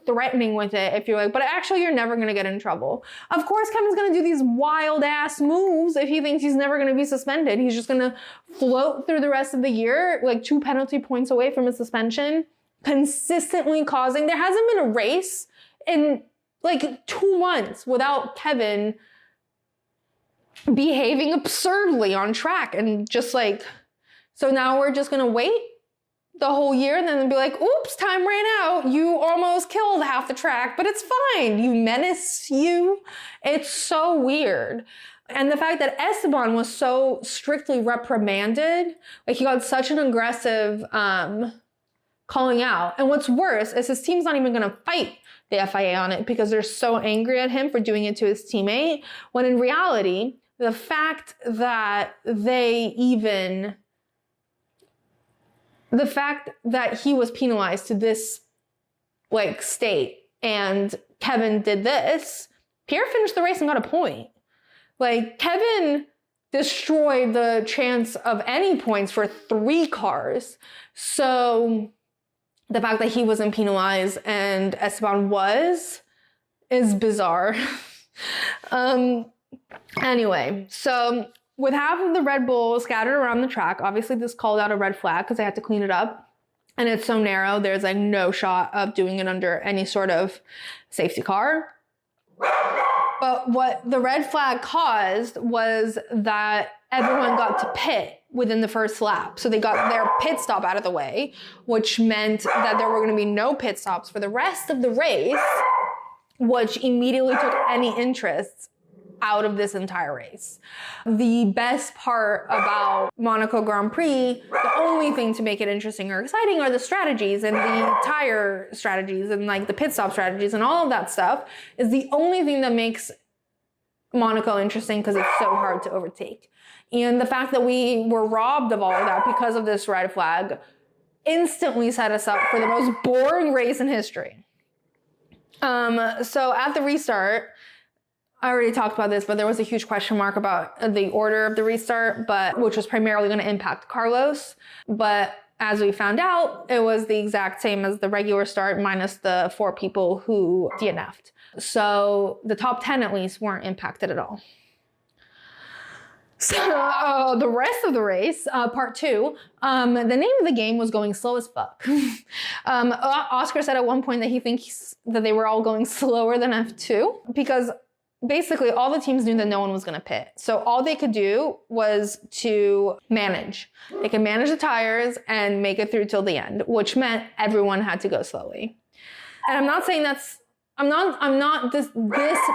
threatening with it if you're but actually you're never gonna get in trouble? Of course Kevin's gonna do these wild ass moves if he thinks he's never gonna be suspended. He's just gonna float through the rest of the year 2 penalty points away from a suspension, consistently causing. There hasn't been a race in 2 months without Kevin behaving absurdly on track and just so now we're just gonna wait the whole year and then be oops, time ran out. You almost killed half the track, but it's fine. You menace you. It's so weird. And the fact that Esteban was so strictly reprimanded, he got such an aggressive calling out. And what's worse is his team's not even gonna fight the FIA on it because they're so angry at him for doing it to his teammate, when in reality, the fact that he was penalized to this state and Kevin did this, Pierre finished the race and got a point. Kevin destroyed the chance of any points for 3 cars. So the fact that he wasn't penalized and Esteban is bizarre. Anyway, so with half of the Red Bull scattered around the track, obviously this called out a red flag because they had to clean it up. And it's so narrow, there's no shot of doing it under any sort of safety car. But what the red flag caused was that everyone got to pit within the first lap. So they got their pit stop out of the way, which meant that there were going to be no pit stops for the rest of the race, which immediately took any interest out of this entire race. The best part about Monaco Grand Prix, the only thing to make it interesting or exciting are the strategies and the tire strategies and like the pit stop strategies and all of that stuff is the only thing that makes Monaco interesting because it's so hard to overtake. And the fact that we were robbed of all of that because of this red flag instantly set us up for the most boring race in history. So at the restart, I already talked about this, but there was a huge question mark about the order of the restart, which was primarily going to impact Carlos. But as we found out, it was the exact same as the regular start minus the 4 people who DNF'd. So the top 10 at least weren't impacted at all. So the rest of the race, part 2, the name of the game was going slow as fuck. Oscar said at one point that he thinks that they were all going slower than F2 because basically all the teams knew that no one was going to pit. So all they could do was to manage. They could manage the tires and make it through till the end, which meant everyone had to go slowly. And I'm not saying this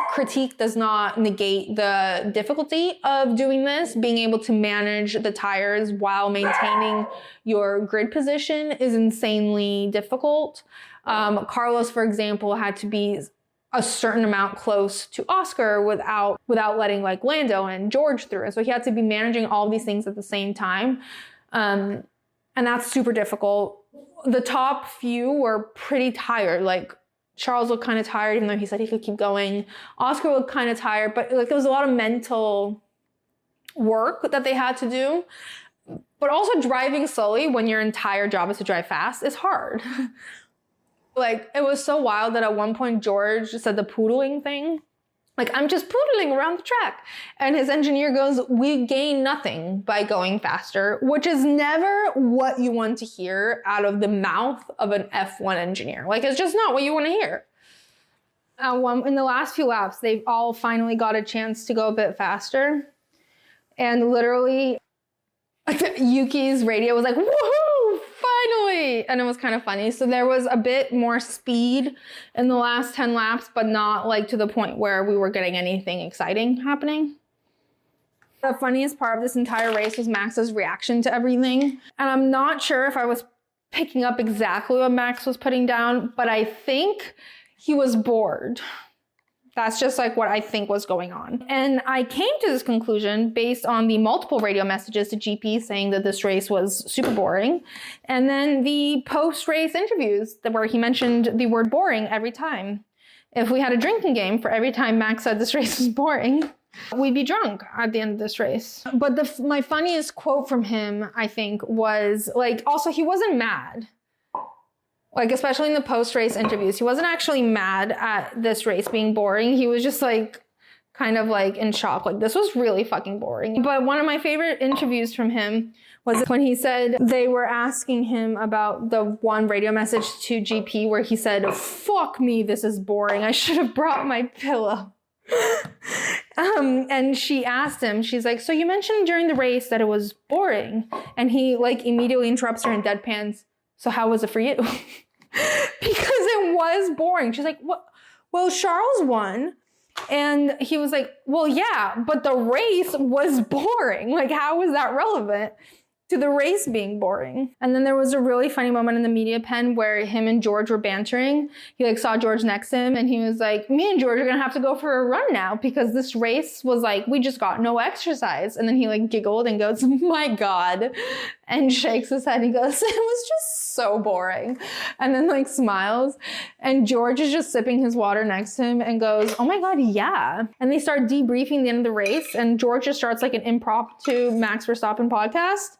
critique does not negate the difficulty of doing this. Being able to manage the tires while maintaining your grid position is insanely difficult. Carlos, for example, had to be a certain amount close to Oscar without letting like Lando and George through. So he had to be managing all these things at the same time. And that's super difficult. The top few were pretty tired. Like Charles looked kind of tired, even though he said he could keep going. Oscar looked kind of tired, but like there was a lot of mental work that they had to do. But also driving slowly when your entire job is to drive fast is hard. Like, it was so wild that at one point George said the poodling thing. Like, I'm just poodling around the track. And his engineer goes, we gain nothing by going faster, which is never what you want to hear out of the mouth of an F1 engineer. Like, it's just not what you want to hear. In the last few laps, they've all finally got a chance to go a bit faster. And literally, Yuki's radio was like, woohoo, finally! And it was kind of funny. So there was a bit more speed in the last 10 laps, but not like to the point where we were getting anything exciting happening. The funniest part of this entire race was Max's reaction to everything. And I'm not sure if I was picking up exactly what Max was putting down, but I think he was bored. That's just like what I think was going on. And I came to this conclusion based on the multiple radio messages to GP saying that this race was super boring. And then the post-race interviews where he mentioned the word boring every time. If we had a drinking game for every time Max said this race was boring, we'd be drunk at the end of this race. But my funniest quote from him, I think, was like, also he wasn't mad. Like, especially in the post-race interviews, he wasn't actually mad at this race being boring. He was just like, kind of like in shock. Like, this was really fucking boring. But one of my favorite interviews from him was when he said they were asking him about the one radio message to GP where he said, fuck me, this is boring. I should have brought my pillow. And she asked him, she's like, so you mentioned during the race that it was boring. And he like immediately interrupts her in deadpans. So how was it for you? Because it was boring. She's like, what? Well, Charles won. And he was like, well, yeah, but the race was boring. Like, how was that relevant to the race being boring? And then there was a really funny moment in the media pen where him and George were bantering. He like saw George next to him and he was like, me and George are gonna have to go for a run now because this race was like, we just got no exercise. And then he like giggled and goes, my God, and shakes his head and he goes, it was just so boring. And then like smiles. And George is just sipping his water next to him and goes, oh my God, yeah. And they start debriefing the end of the race and George just starts like an impromptu Max Verstappen podcast.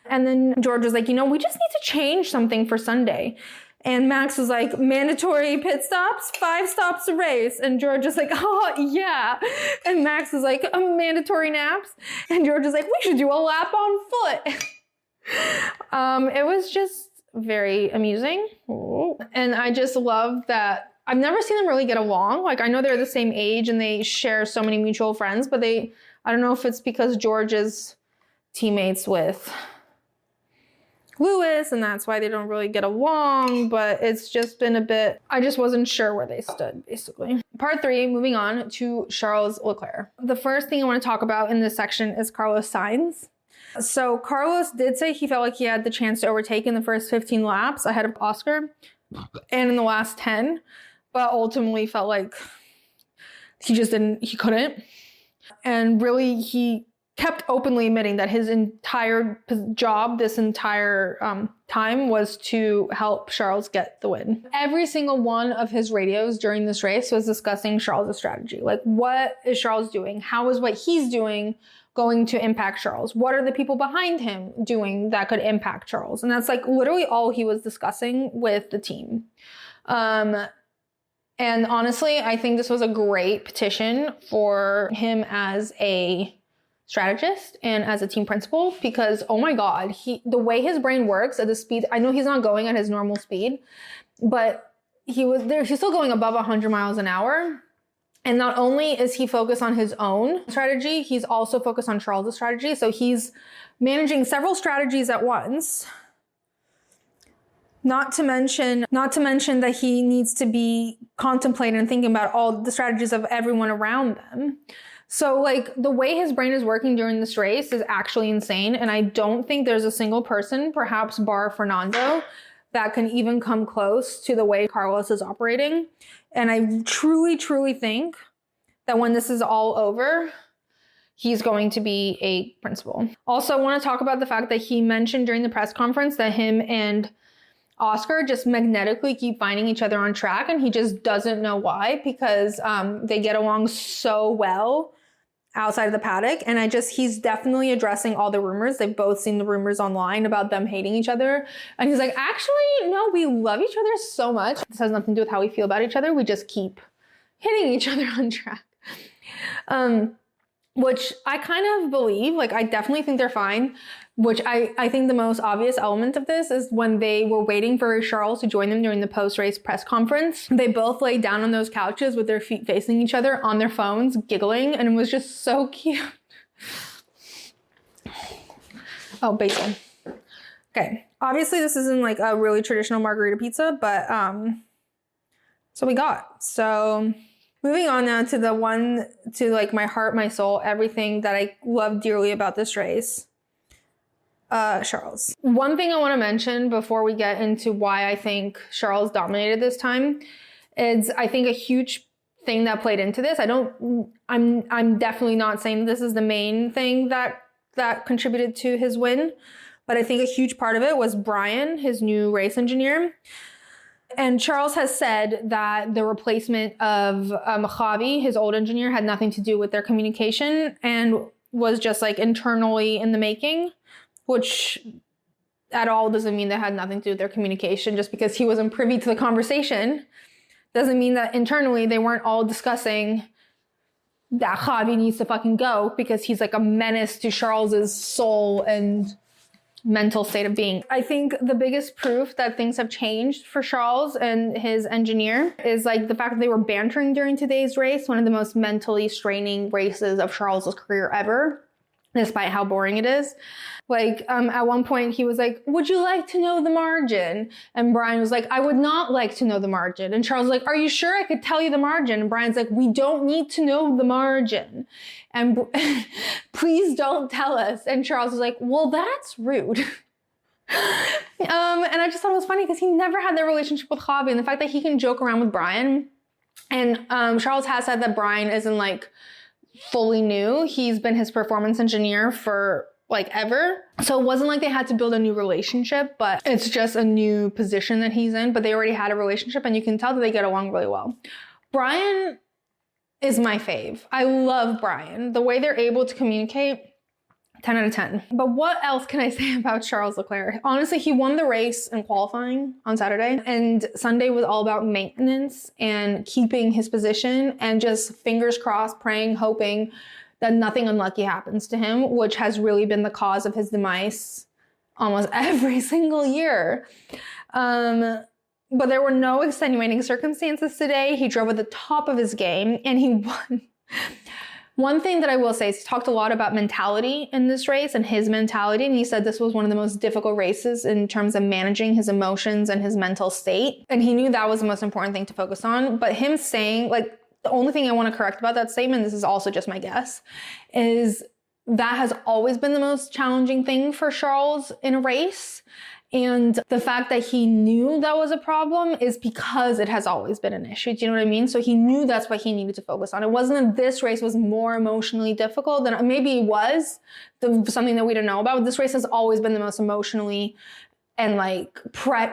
And then George was like, you know, we just need to change something for Sunday. And Max was like, mandatory pit stops, 5 stops a race. And George was like, oh, yeah. And Max was like, mandatory naps. And George was like, we should do a lap on foot. It was just very amusing. And I just love that I've never seen them really get along. Like, I know they're the same age and they share so many mutual friends, but I don't know if it's because George is teammates with Lewis and that's why they don't really get along, but it's just been a bit, I just wasn't sure where they stood, basically. Part 3, moving on to Charles Leclerc. The first thing I want to talk about in this section is Carlos Sainz. So Carlos did say he felt like he had the chance to overtake in the first 15 laps ahead of Oscar and in the last 10, but ultimately felt like he couldn't. And really, he kept openly admitting that his entire job, this entire time, was to help Charles get the win. Every single one of his radios during this race was discussing Charles' strategy. Like, what is Charles doing? How is what he's doing going to impact Charles? What are the people behind him doing that could impact Charles? And that's like literally all he was discussing with the team. And honestly, I think this was a great petition for him as a strategist and as a team principal, because oh my God, the way his brain works at the speed, I know he's not going at his normal speed, but he's still going above 100 miles an hour. And not only is he focused on his own strategy, he's also focused on Charles' strategy. So he's managing several strategies at once. Not to mention that he needs to be contemplating and thinking about all the strategies of everyone around them. So like the way his brain is working during this race is actually insane. And I don't think there's a single person, perhaps bar Fernando, that can even come close to the way Carlos is operating. And I truly, truly think that when this is all over, he's going to be a principal. Also, I want to talk about the fact that he mentioned during the press conference that him and Oscar just magnetically keep finding each other on track, and he just doesn't know why, because they get along so well outside of the paddock. And he's definitely addressing all the rumors. They've both seen the rumors online about them hating each other. And he's like, actually, no, we love each other so much. This has nothing to do with how we feel about each other. We just keep hitting each other on track. Which I kind of believe, like, I definitely think they're fine. Which I think the most obvious element of this is when they were waiting for Charles to join them during the post-race press conference. They both laid down on those couches with their feet facing each other on their phones, giggling, and it was just so cute. Oh, basil. Okay, obviously this isn't like a really traditional margarita pizza, but so we got. So moving on now to like my heart, my soul, everything that I love dearly about this race. Charles. One thing I want to mention before we get into why I think Charles dominated this time is I think a huge thing that played into this. I'm definitely not saying this is the main thing that contributed to his win, but I think a huge part of it was Brian, his new race engineer. And Charles has said that the replacement of Javi, his old engineer, had nothing to do with their communication and was just like internally in the making. Which at all doesn't mean that had nothing to do with their communication. Just because he wasn't privy to the conversation doesn't mean that internally they weren't all discussing that Javi needs to fucking go because he's like a menace to Charles's soul and mental state of being. I think the biggest proof that things have changed for Charles and his engineer is like the fact that they were bantering during today's race, one of the most mentally straining races of Charles's career ever, despite how boring it is. Like, at one point he was like, would you like to know the margin? And Brian was like, I would not like to know the margin. And Charles was like, are you sure I could tell you the margin? And Brian's like, we don't need to know the margin. And please don't tell us. And Charles was like, well, that's rude. And I just thought it was funny because he never had that relationship with Javi, and the fact that he can joke around with Brian. And Charles has said that Brian isn't like fully new. He's been his performance engineer for like ever. So it wasn't like they had to build a new relationship, but it's just a new position that he's in. But they already had a relationship, and you can tell that they get along really well. Brian is my fave. I love Brian. The way they're able to communicate, 10 out of 10. But what else can I say about Charles Leclerc? Honestly, he won the race in qualifying on Saturday, and Sunday was all about maintenance and keeping his position and just fingers crossed, praying, hoping that nothing unlucky happens to him, which has really been the cause of his demise almost every single year. but there were no extenuating circumstances today. He drove at the top of his game and he won. One thing that I will say is he talked a lot about mentality in this race and his mentality. And he said this was one of the most difficult races in terms of managing his emotions and his mental state. And he knew that was the most important thing to focus on. But him saying, like, the only thing I want to correct about that statement, this is also just my guess, is that has always been the most challenging thing for Charles in a race. And the fact that he knew that was a problem is because it has always been an issue. Do you know what I mean? So he knew that's what he needed to focus on. It wasn't that this race was more emotionally difficult than maybe it was something that we don't know about. But this race has always been the most emotionally and like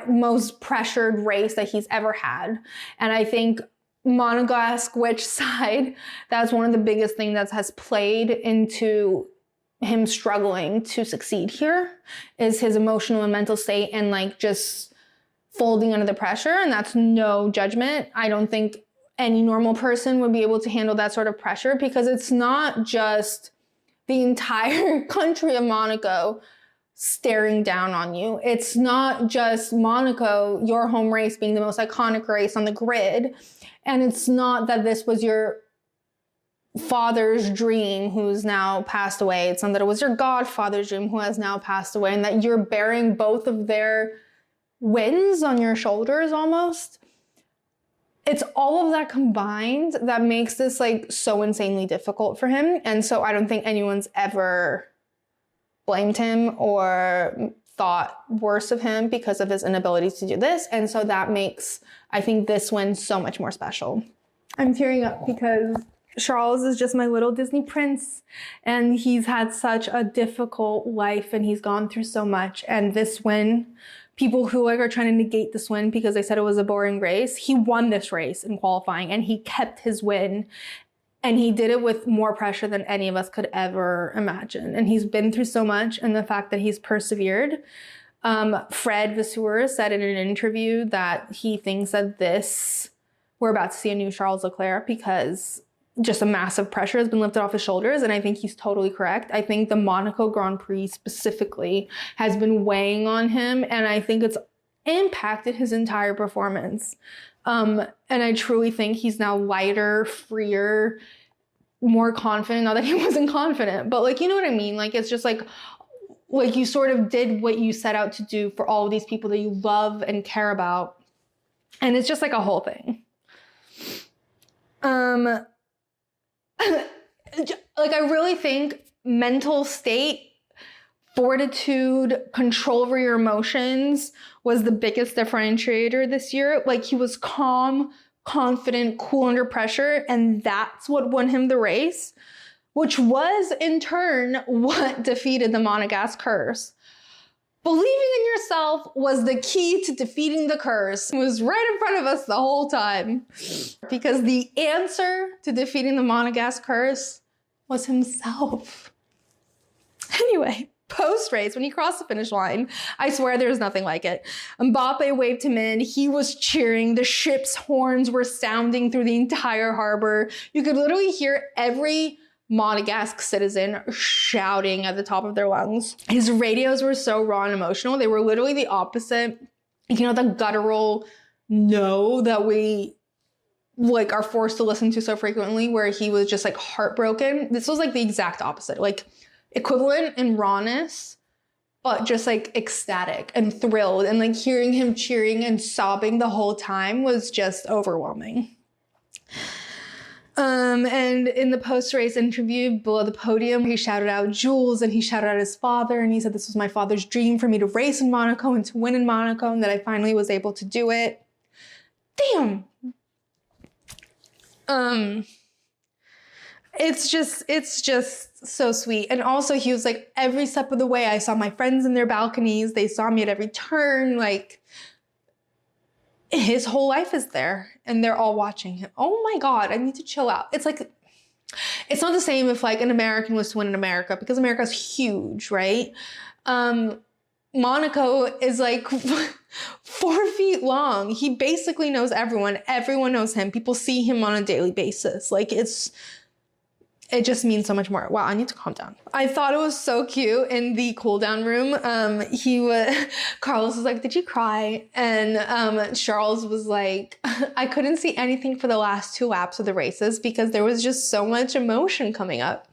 most pressured race that he's ever had. And I think Monegasque which side, that's one of the biggest things that has played into him struggling to succeed here is his emotional and mental state and like just folding under the pressure. And that's no judgment. I don't think any normal person would be able to handle that sort of pressure because it's not just the entire country of Monaco staring down on you. It's not just Monaco, your home race, being the most iconic race on the grid. And it's not that this was your father's dream who's now passed away. It's not that it was your godfather's dream who has now passed away, and that you're bearing both of their wins on your shoulders almost. It's all of that combined that makes this like so insanely difficult for him. And so I don't think anyone's ever blamed him or thought worse of him because of his inability to do this. And so that makes, I think, this win so much more special. I'm tearing up because Charles is just my little Disney prince, and he's had such a difficult life and he's gone through so much. And this win, people who like are trying to negate this win because they said it was a boring race, he won this race in qualifying and he kept his win. And he did it with more pressure than any of us could ever imagine. And he's been through so much, and the fact that he's persevered. Fred Vasseur said in an interview that he thinks that we're about to see a new Charles Leclerc because just a massive pressure has been lifted off his shoulders. And I think he's totally correct. I think the Monaco Grand Prix specifically has been weighing on him. And I think it's impacted his entire performance. And I truly think he's now lighter, freer, more confident. Not that he wasn't confident, but like, you know what I mean? Like, it's just like you sort of did what you set out to do for all of these people that you love and care about. And it's just like a whole thing. Like, I really think mental state, fortitude, control over your emotions was the biggest differentiator this year. Like, he was calm, confident, cool under pressure, and that's what won him the race, which was in turn what defeated the Monegasque curse. Believing in yourself was the key to defeating the curse. It was right in front of us the whole time. Because the answer to defeating the Monegasque curse was himself. Anyway, post-race, when he crossed the finish line, I swear there was nothing like it. Mbappe waved him in. He was cheering. The ship's horns were sounding through the entire harbor. You could literally hear every Monegasque citizen shouting at the top of their lungs. His radios were so raw and emotional. They were literally the opposite. You know, the guttural no that we like are forced to listen to so frequently, where he was just like heartbroken. This was like the exact opposite, like equivalent in rawness, but just like ecstatic and thrilled, and like hearing him cheering and sobbing the whole time was just overwhelming. And in the post-race interview below the podium, he shouted out Jules and he shouted out his father, and he said, this was my father's dream for me to race in Monaco and to win in Monaco, and that I finally was able to do it. Damn. It's just so sweet. And also he was like, every step of the way, I saw my friends in their balconies. They saw me at every turn. Like, his whole life is there and they're all watching him. Oh my God, I need to chill out. It's like, it's not the same if like an American was to win in America, because America's huge, right? Monaco is like 4 feet long. He basically knows everyone. Everyone knows him. People see him on a daily basis. Like, it's it just means so much more. Wow, I need to calm down. I thought it was so cute in the cool down room. Carlos was like, did you cry? And Charles was like, I couldn't see anything for the last 2 laps of the races because there was just so much emotion coming up.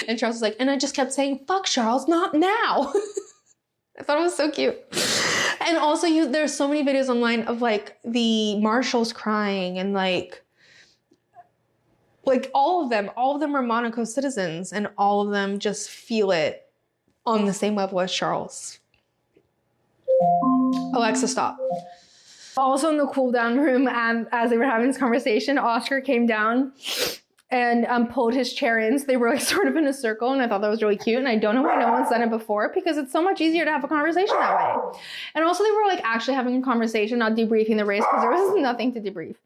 And Charles was like, and I just kept saying, fuck Charles, not now. I thought it was so cute. And also there's so many videos online of like the marshals crying and like all of them are Monaco citizens and all of them just feel it on the same level as Charles. Alexa, stop. Also in the cool down room, as they were having this conversation, Oscar came down and pulled his chair in. So they were like sort of in a circle, and I thought that was really cute. And I don't know why no one's done it before because it's so much easier to have a conversation that way. And also they were like actually having a conversation, not debriefing the race because there was nothing to debrief.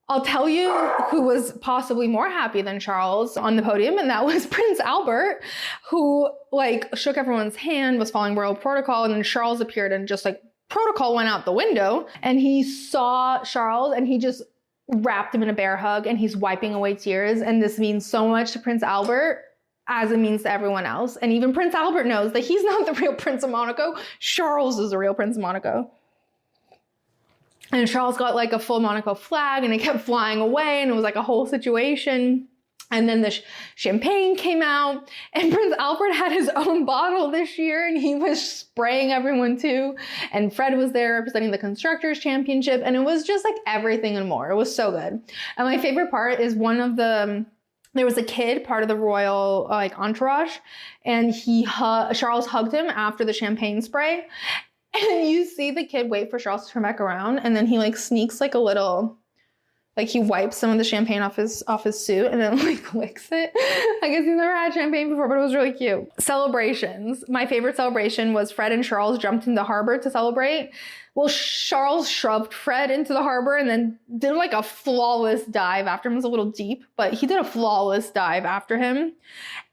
I'll tell you who was possibly more happy than Charles on the podium, and that was Prince Albert, who like shook everyone's hand, was following royal protocol, and then Charles appeared and just like protocol went out the window, and he saw Charles and he just wrapped him in a bear hug and he's wiping away tears. And this means so much to Prince Albert as it means to everyone else. And even Prince Albert knows that he's not the real Prince of Monaco. Charles is the real Prince of Monaco. And Charles got like a full Monaco flag and it kept flying away and it was like a whole situation. And then the champagne came out and Prince Albert had his own bottle this year and he was spraying everyone too. And Fred was there representing the Constructors' Championship and it was just like everything and more. It was so good. And my favorite part is there was a kid, part of the royal like entourage, and Charles hugged him after the champagne spray. And you see the kid wait for Charles to turn back around, and then he like sneaks like a little, like he wipes some of the champagne off his suit and then like licks it. I guess he's never had champagne before, but it was really cute. Celebrations. My favorite celebration was Fred and Charles jumped in the harbor to celebrate. Well, Charles shoved Fred into the harbor and then did like a flawless dive after him. It was a little deep, but he did a flawless dive after him.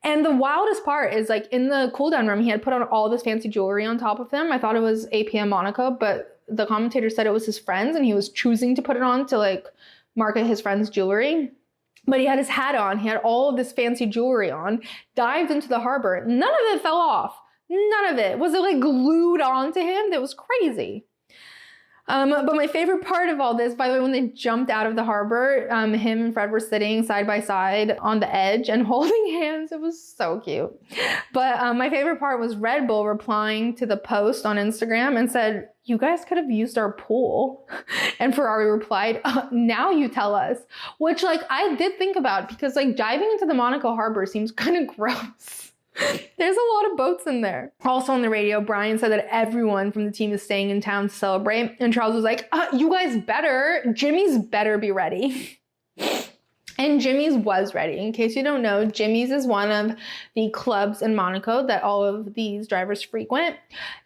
And the wildest part is like in the cool down room, he had put on all this fancy jewelry on top of him. I thought it was APM Monaco, but the commentator said it was his friend's and he was choosing to put it on to like market his friend's jewelry. But he had his hat on. He had all of this fancy jewelry on, dived into the harbor. None of it fell off. None of it. Was it like glued onto him? That was crazy. But my favorite part of all this, by the way, when they jumped out of the harbor, him and Fred were sitting side by side on the edge and holding hands. It was so cute. But my favorite part was Red Bull replying to the post on Instagram and said, you guys could have used our pool. And Ferrari replied, now you tell us. Which like I did think about because like diving into the Monaco harbor seems kind of gross. There's a lot of boats in there. Also on the radio, Brian said that everyone from the team is staying in town to celebrate. And Charles was like, you guys Jimmy's better be ready. And Jimmy's was ready. In case you don't know, Jimmy's is one of the clubs in Monaco that all of these drivers frequent.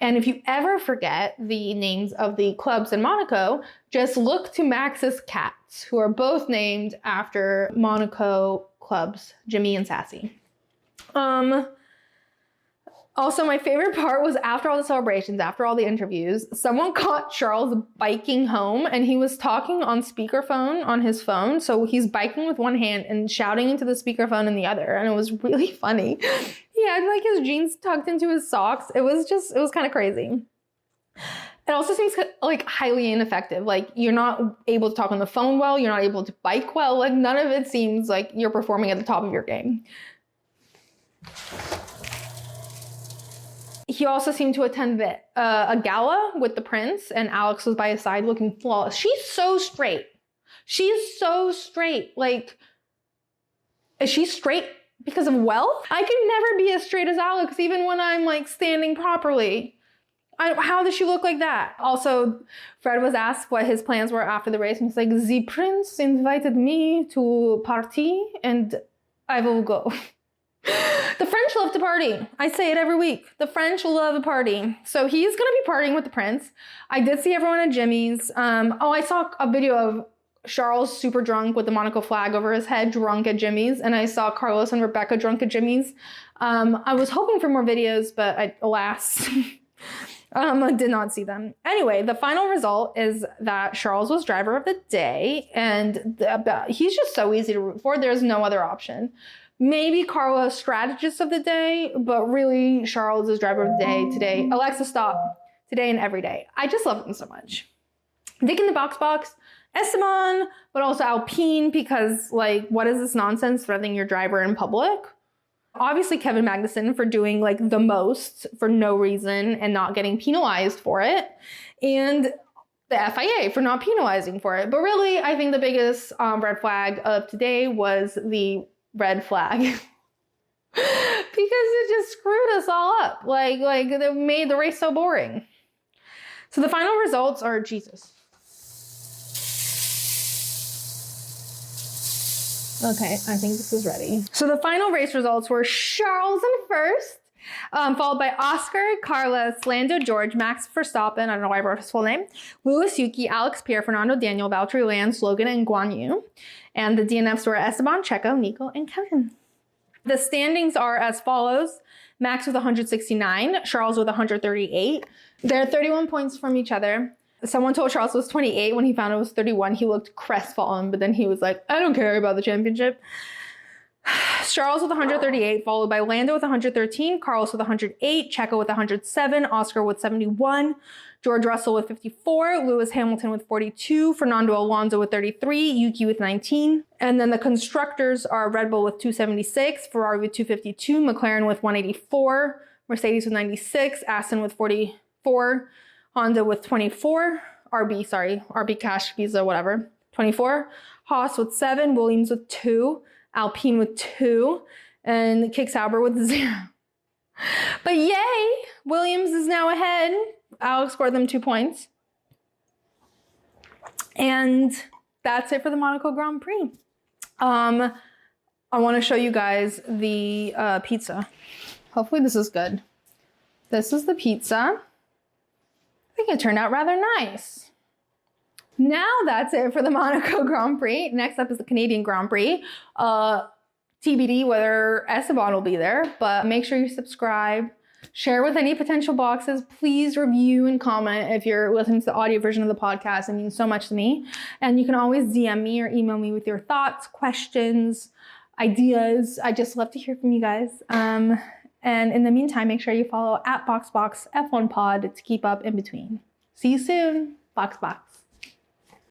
And if you ever forget the names of the clubs in Monaco, just look to Max's cats, who are both named after Monaco clubs, Jimmy and Sassy. Also, my favorite part was after all the celebrations, after all the interviews, someone caught Charles biking home and he was talking on speakerphone on his phone. So he's biking with one hand and shouting into the speakerphone in the other. And it was really funny. He had like his jeans tucked into his socks. It was kind of crazy. It also seems like highly ineffective. Like you're not able to talk on the phone well. You're not able to bike well. Like none of it seems like you're performing at the top of your game. He also seemed to attend a gala with the prince, and Alex was by his side looking flawless. She's so straight. She's so straight. Like, is she straight because of wealth? I could never be as straight as Alex, even when I'm like standing properly. How does she look like that? Also, Fred was asked what his plans were after the race, and he's like, the prince invited me to party, and I will go. The French love to party. I say it every week. The French love a party. So he's going to be partying with the prince. I did see everyone at Jimmy's. I saw a video of Charles super drunk with the Monaco flag over his head, drunk at Jimmy's. And I saw Carlos and Rebecca drunk at Jimmy's. I was hoping for more videos, but alas. Did not see them. Anyway, the final result is that Charles was driver of the day, and he's just so easy to root for. There's no other option. Maybe Carlos strategist of the day, but really Charles is driver of the day today. Alexa, stop. Today and every day. I just love them so much. Dick in the box, Esteban, but also Alpine, because like, what is this nonsense threatening your driver in public? Obviously Kevin Magnussen for doing like the most for no reason and not getting penalized for it. And the FIA for not penalizing for it. But really, I think the biggest red flag of today was the red flag. Because it just screwed us all up. Like they made the race so boring. So the final results are, Jesus. Okay, I think this is ready. So the final race results were Charles in first, followed by Oscar, Carlos, Lando, George, Max Verstappen, I don't know why I wrote his full name, Lewis, Yuki, Alex, Pierre, Fernando, Daniel, Valtteri, Lance, Logan, and Guan Yu. And the DNFs were Esteban, Checo, Nico, and Kevin. The standings are as follows. Max with 169, Charles with 138. They're 31 points from each other. Someone told Charles it was 28 when he found it was 31. He looked crestfallen, but then he was like, I don't care about the championship. Charles with 138, followed by Lando with 113, Carlos with 108, Checo with 107, Oscar with 71, George Russell with 54, Lewis Hamilton with 42, Fernando Alonso with 33, Yuki with 19. And then the constructors are Red Bull with 276, Ferrari with 252, McLaren with 184, Mercedes with 96, Aston with 44, Honda with 24, RB Cash Visa, whatever, 24, Haas with 7, Williams with 2, Alpine with 2, and Kick Sauber with 0. But yay, Williams is now ahead. Alex scored them 2 points. And that's it for the Monaco Grand Prix. I want to show you guys the pizza. Hopefully this is good. This is the pizza. I think it turned out rather nice. Now that's it for the Monaco Grand Prix. Next up is the Canadian Grand Prix. TBD whether Esteban will be there, but make sure you subscribe. Share with any potential boxes. Please review and comment if you're listening to the audio version of the podcast. It means so much to me. And you can always DM me or email me with your thoughts, questions, ideas. I just love to hear from you guys. And in the meantime, make sure you follow @BoxBoxF1Pod to keep up in between. See you soon. BoxBox.